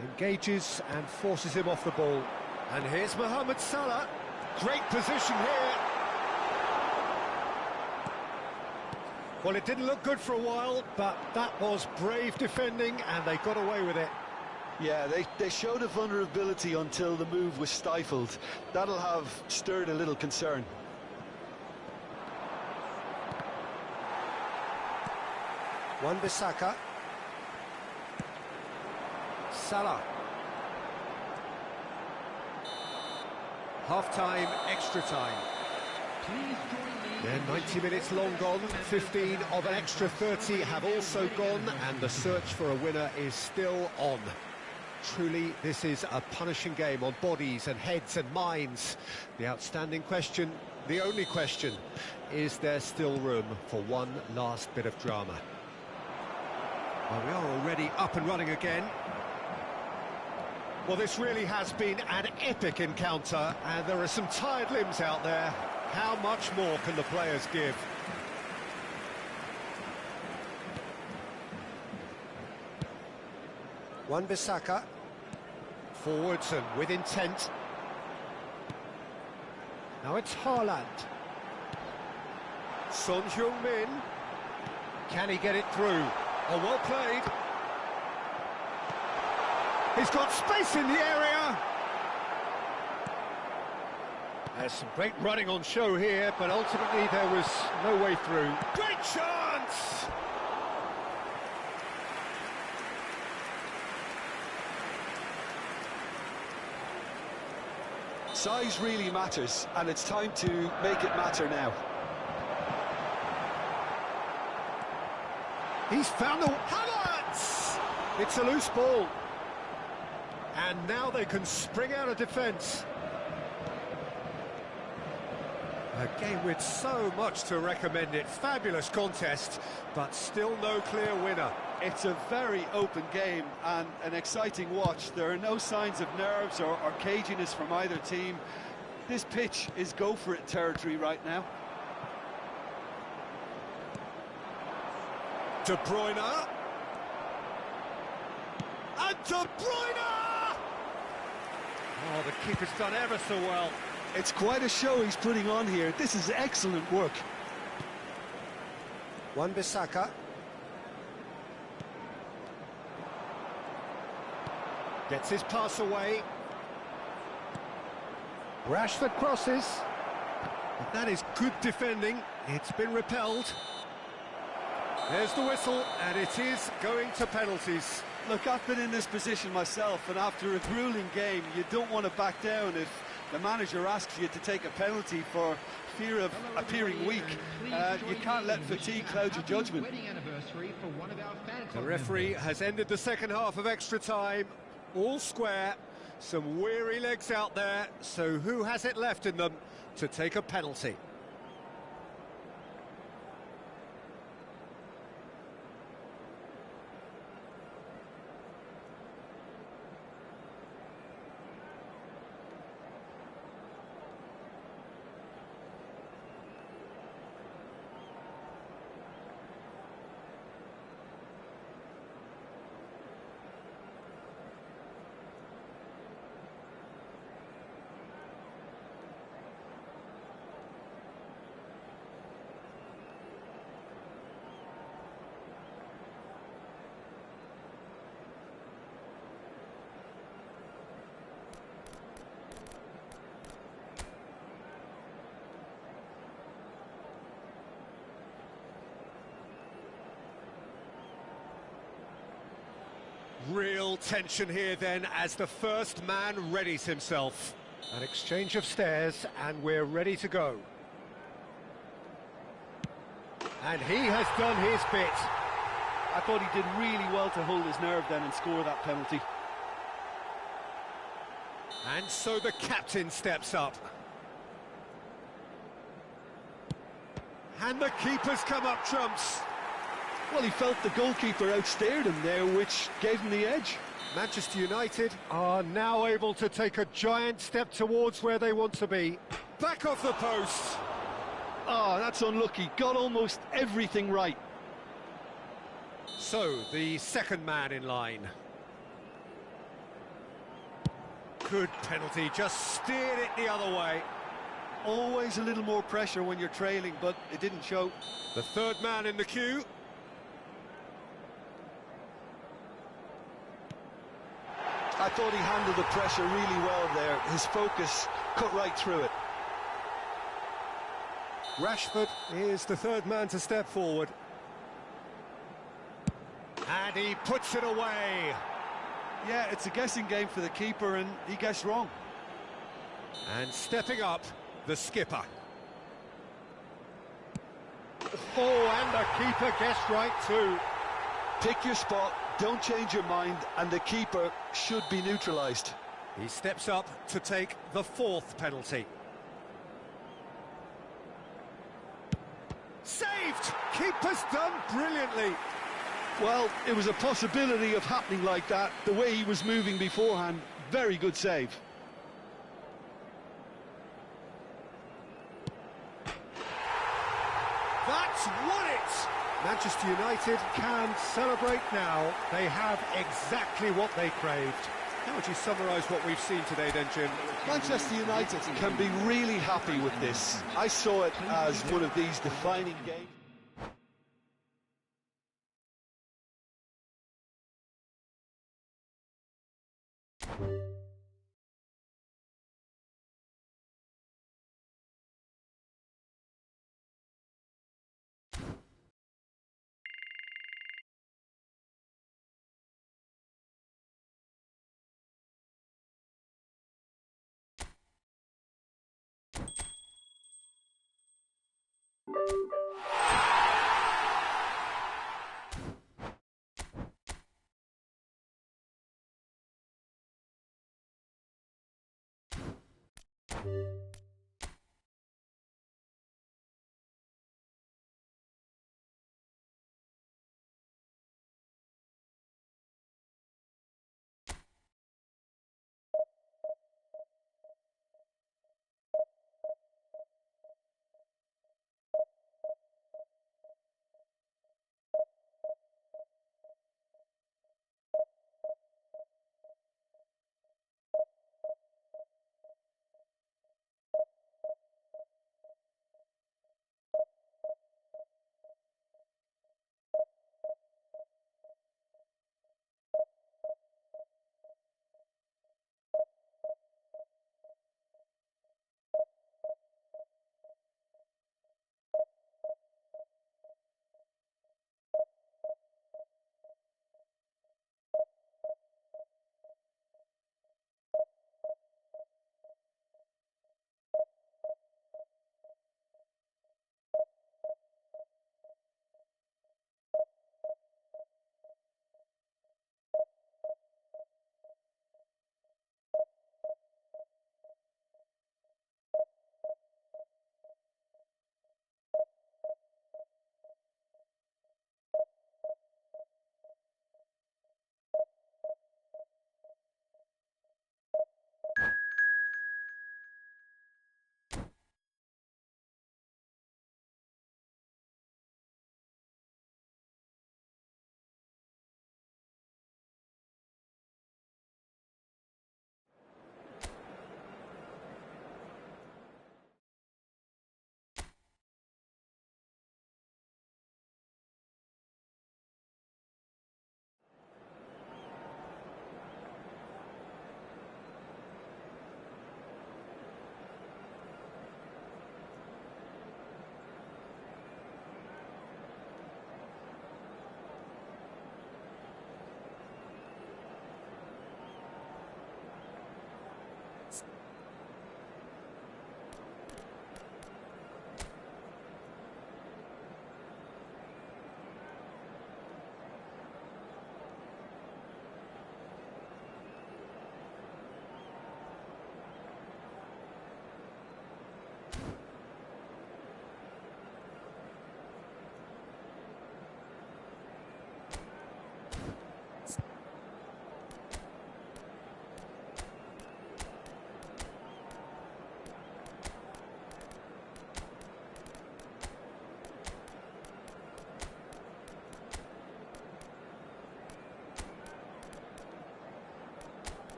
Engages and forces him off the ball. And here's Mohamed Salah. Great position here. Well, it didn't look good for a while, but that was brave defending, and they got away with it. Yeah, they showed a vulnerability until the move was stifled. That'll have stirred a little concern. Wan-Bissaka. Salah. Half-time, extra time. Please join me. Then 90 minutes long gone, 15 of an extra 30 have also gone, and the search for a winner is still on. Truly, this is a punishing game on bodies and heads and minds. The outstanding question, the only question, is there still room for one last bit of drama? Well, we are already up and running again. Well, this really has been an epic encounter, and there are some tired limbs out there. How much more can the players give? Wan-Bissaka. Forwards and with intent. Now it's Haaland. Son Heung-min. Can he get it through? Oh, well played. He's got space in the area. There's some great running on show here, but ultimately there was no way through. Great chance! Size really matters, and it's time to make it matter now. He's found the... Havertz! It's a loose ball. And now they can spring out of defence. A game with so much to recommend it. Fabulous contest, but still no clear winner. It's a very open game and an exciting watch. There are no signs of nerves or caginess from either team. This pitch is go-for-it territory right now. De Bruyne. And De Bruyne! Oh, the keeper's done ever so well. It's quite a show he's putting on here. This is excellent work. Wan-Bissaka. Gets his pass away. Rashford crosses. But that is good defending. It's been repelled. There's the whistle, and it is going to penalties. Look, I've been in this position myself, and after a grueling game, you don't want to back down if the manager asks you to take a penalty for fear of appearing weak. You can't let fatigue cloud your judgment. The referee has ended the second half of extra time. All square, some weary legs out there, so who has it left in them to take a penalty? Real tension here then as the first man readies himself. An exchange of stares and we're ready to go. And he has done his bit. I thought he did really well to hold his nerve then and score that penalty. And so the captain steps up. And the keeper's come up trumps. Well, he felt the goalkeeper outstared him there, which gave him the edge. Manchester United are now able to take a giant step towards where they want to be. Back off the post. Oh, that's unlucky. Got almost everything right. So, the second man in line. Good penalty, just steered it the other way. Always a little more pressure when you're trailing, but it didn't show. The third man in the queue. I thought he handled the pressure really well there. His focus cut right through it. Rashford is the third man to step forward. And he puts it away. Yeah, it's a guessing game for the keeper, and he guessed wrong. And stepping up, the skipper. Oh, and the keeper guessed right too. Pick your spot, don't change your mind, and the keeper should be neutralised. He steps up to take the fourth penalty. Saved! Keeper's done brilliantly. Well, it was a possibility of happening like that. The way he was moving beforehand, very good save. That's won it! Manchester United can celebrate now. They have exactly what they craved. How would you summarise what we've seen today then, Jim? Manchester United can be really happy with this. I saw it as one of these defining games.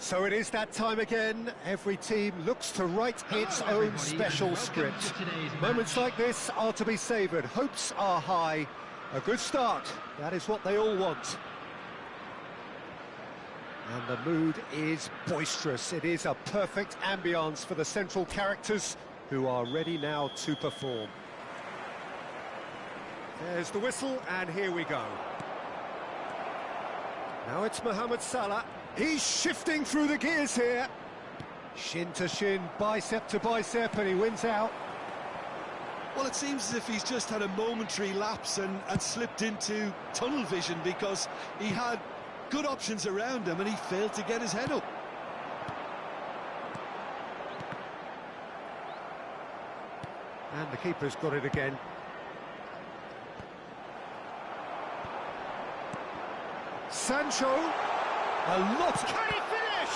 So it is that time again. Every team looks to write its own special script. Moments like this are to be savoured. Hopes are high. A good start, that is what they all want. And the mood is boisterous. It is a perfect ambience for the central characters who are ready now to perform. There's the whistle, and here we go. Now it's Mohamed Salah. He's shifting through the gears here. Shin to shin, bicep to bicep, and he wins out. Well, it seems as if he's just had a momentary lapse and slipped into tunnel vision, because he had good options around him and he failed to get his head up. And the keeper's got it again. Sancho. A lot. Can he finish?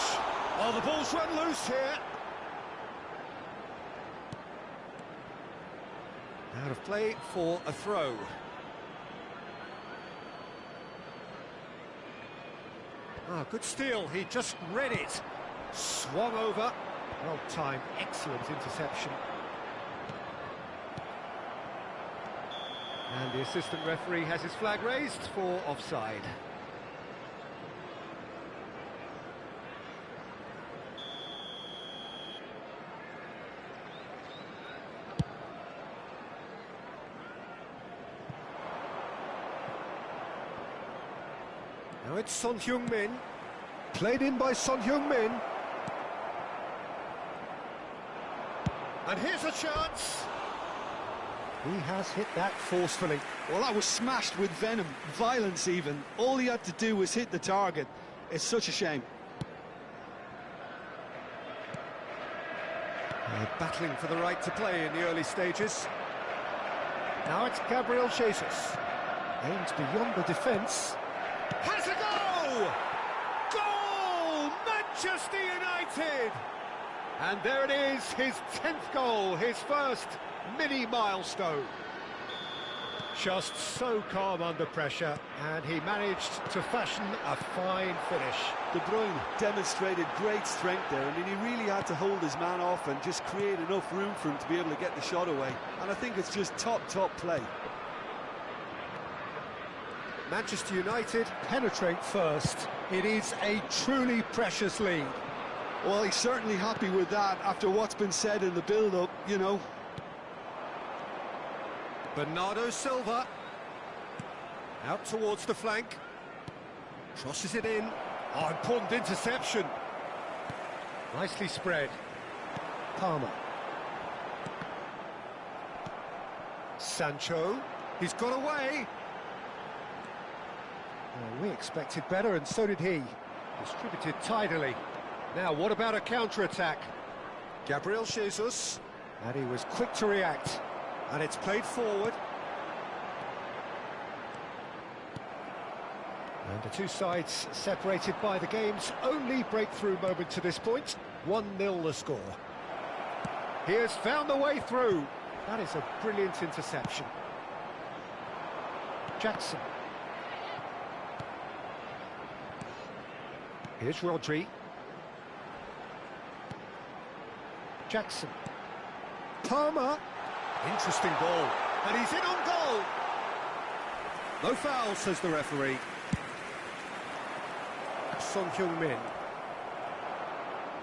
Oh, the ball's run loose here. Out of play for a throw. Ah, good steal, he just read it. Swung over. Well timed, excellent interception. And the assistant referee has his flag raised for offside. Now it's Son Heung-min, played in by Son Heung-min. And here's a chance. He has hit that forcefully. Well, that was smashed with venom, violence even. All he had to do was hit the target. It's such a shame. Battling for the right to play in the early stages. Now it's Gabriel Jesus. Aims beyond the defence. Has a goal! Goal! Manchester United! And there it is, his 10th goal, his first mini milestone. Just so calm under pressure, and he managed to fashion a fine finish. De Bruyne demonstrated great strength there. I mean, he really had to hold his man off and just create enough room for him to be able to get the shot away. And I think it's just top play. Manchester United penetrate first. It is a truly precious lead. Well, he's certainly happy with that after what's been said in the build-up, you know. Bernardo Silva. Out towards the flank. Crosses it in. Oh, important interception. Nicely spread. Palmer. Sancho. He's got away. Well, we expected better, and so did he. Distributed tidily. Now, what about a counter-attack? Gabriel Jesus. And he was quick to react. And it's played forward. And the two sides separated by the game's only breakthrough moment to this point. 1-0 the score. He has found the way through. That is a brilliant interception. Jackson. Here's Rodri. Jackson. Palmer. Interesting ball. And he's in on goal. No foul, says the referee. Son Heung-min.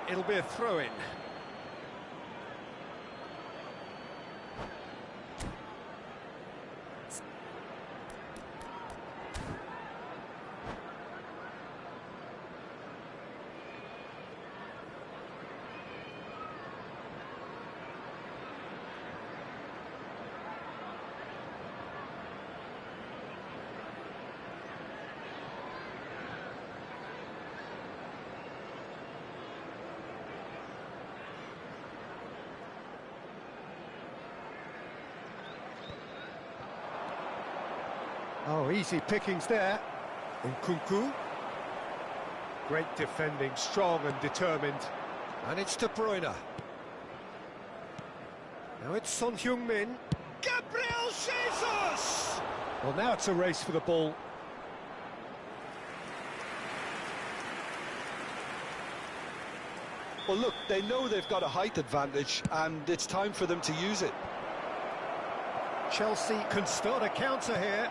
It'll be a throw-in. Oh, easy pickings there. Nkunku. Great defending, strong and determined. And it's De Bruyne. Now it's Son Heung-min. Gabriel Jesus! Well, now it's a race for the ball. Well, look, they know they've got a height advantage, and it's time for them to use it. Chelsea can start a counter here.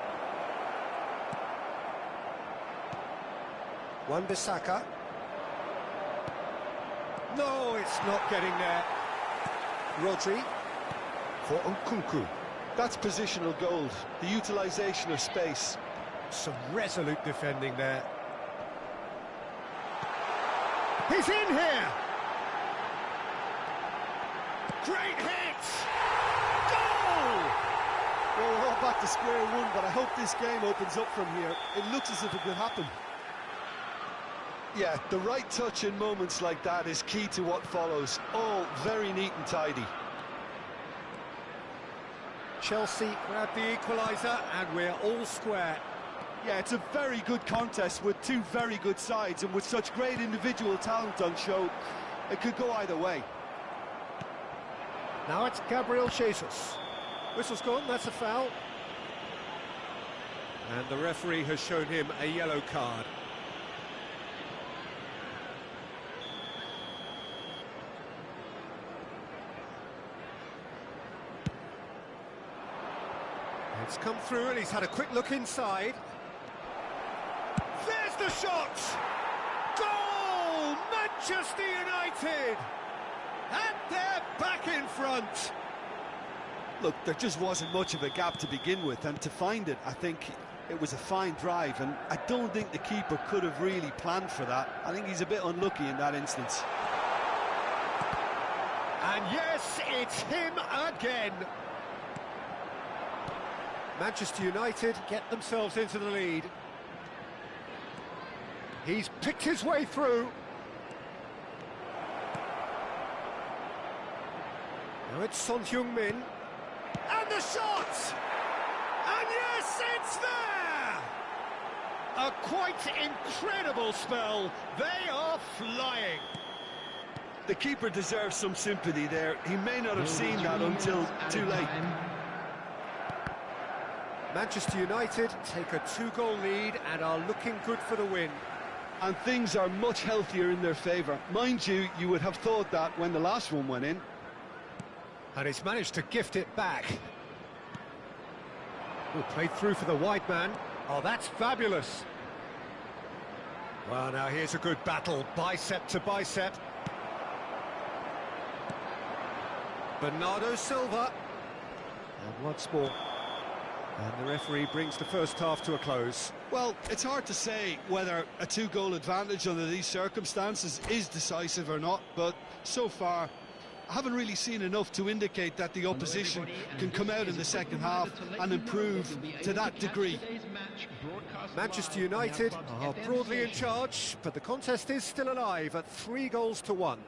Wan-Bissaka. No, it's not getting there. Rodri for Nkunku. That's positional gold, the utilisation of space. Some resolute defending there. He's in here! Great hit! Goal! Well, we're all back to square one, but I hope this game opens up from here. It looks as if it could happen. Yeah, the right touch in moments like that is key to what follows. All very neat and tidy. Chelsea grab the equaliser, and we're all square. Yeah, it's a very good contest with two very good sides, and with such great individual talent on show, it could go either way. Now it's Gabriel Jesus. Whistle's gone, that's a foul. And the referee has shown him a yellow card. It's come through and he's had a quick look inside. There's the shot! Goal! Manchester United! And they're back in front! Look, there just wasn't much of a gap to begin with, and to find it, I think it was a fine drive, and I don't think the keeper could have really planned for that. I think he's a bit unlucky in that instance. And yes, it's him again! Manchester United get themselves into the lead. He's picked his way through. Now it's Son Heung-min. And the shot! And yes, it's there! A quite incredible spell. They are flying. The keeper deserves some sympathy there. He may not have seen that until too late. Manchester United take a 2-goal lead and are looking good for the win. And things are much healthier in their favour. Mind you, you would have thought that when the last one went in. And he's managed to gift it back. Oh, played through for the wide man. Oh, that's fabulous. Well, now here's a good battle, bicep to bicep. Bernardo Silva. And once more. And the referee brings the first half to a close. Well, it's hard to say whether a 2-goal advantage under these circumstances is decisive or not, but so far I haven't really seen enough to indicate that the opposition can come out in the second half and improve to that degree. Manchester United are broadly in charge, but the contest is still alive at 3-1.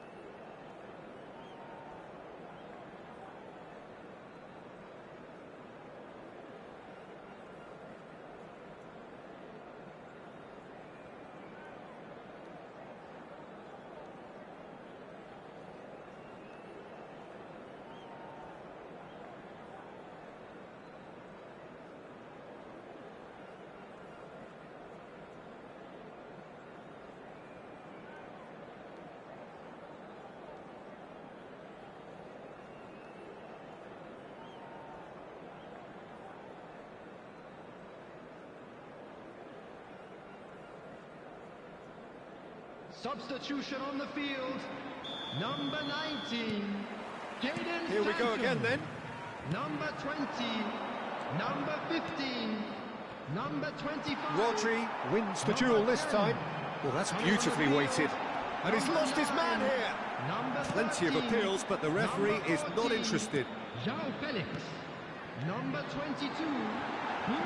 Substitution on the field, number 19, Jadon Here we go Sancho. again then. Number 20, number 15, number 25. Rodri wins the duel this time. Well, that's beautifully weighted. And he's lost his man here. Number Plenty of 13, appeals, but the referee number is not 14, interested. João Felix, number 22.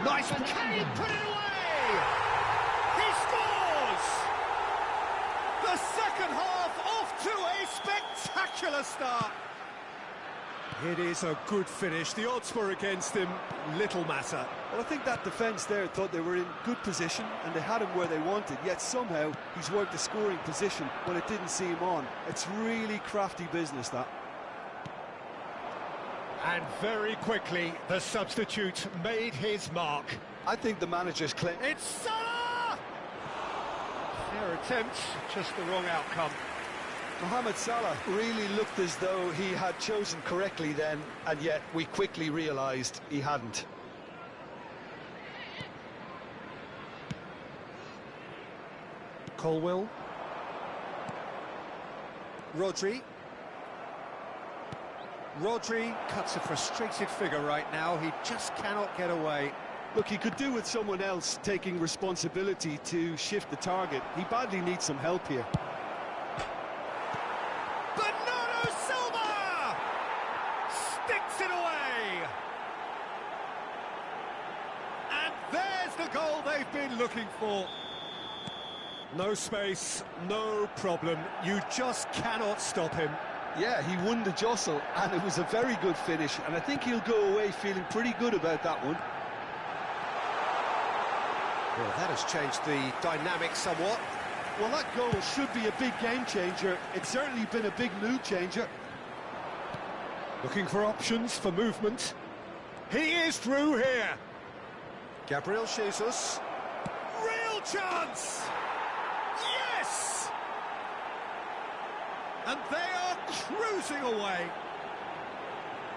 Nice, Kane put it away! He scores! The second half off to a spectacular start. It is a good finish. The odds were against him. Little matter. Well, I think that defence there thought they were in good position and they had him where they wanted, yet somehow he's worked the scoring position when it didn't see him on. It's really crafty business, that. And very quickly, the substitute made his mark. I think the manager's claim... It's Salah! Fair attempt, just the wrong outcome. Mohamed Salah really looked as though he had chosen correctly then, and yet we quickly realised he hadn't. Colwill. Rodri. Rodri cuts a frustrated figure right now. He just cannot get away. Look, he could do with someone else taking responsibility to shift the target. He badly needs some help here. Bernardo Silva sticks it away. And there's the goal they've been looking for. No space, no problem. You just cannot stop him. Yeah, he won the jostle, and it was a very good finish, and I think he'll go away feeling pretty good about that one. Well, that has changed the dynamic somewhat. Well, that goal should be a big game changer. It's certainly been a big mood changer. Looking for options for movement. He is through here. Gabriel Jesus. Real chance! Yes! And they are cruising away.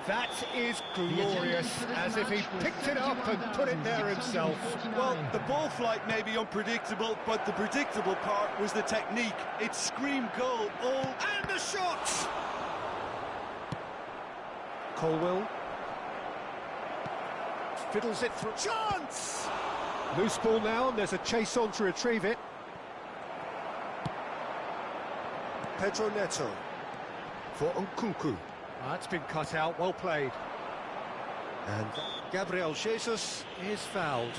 That is glorious, as if he picked it up and put it there himself. Well, the ball flight may be unpredictable, but the predictable part was the technique. It screamed goal all... And the shot! Colwell. Fiddles it through. Chance! Loose ball now, and there's a chase on to retrieve it. Pedro Neto. For Nkunku. That's been cut out, well played. And Gabriel Jesus is fouled.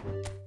it.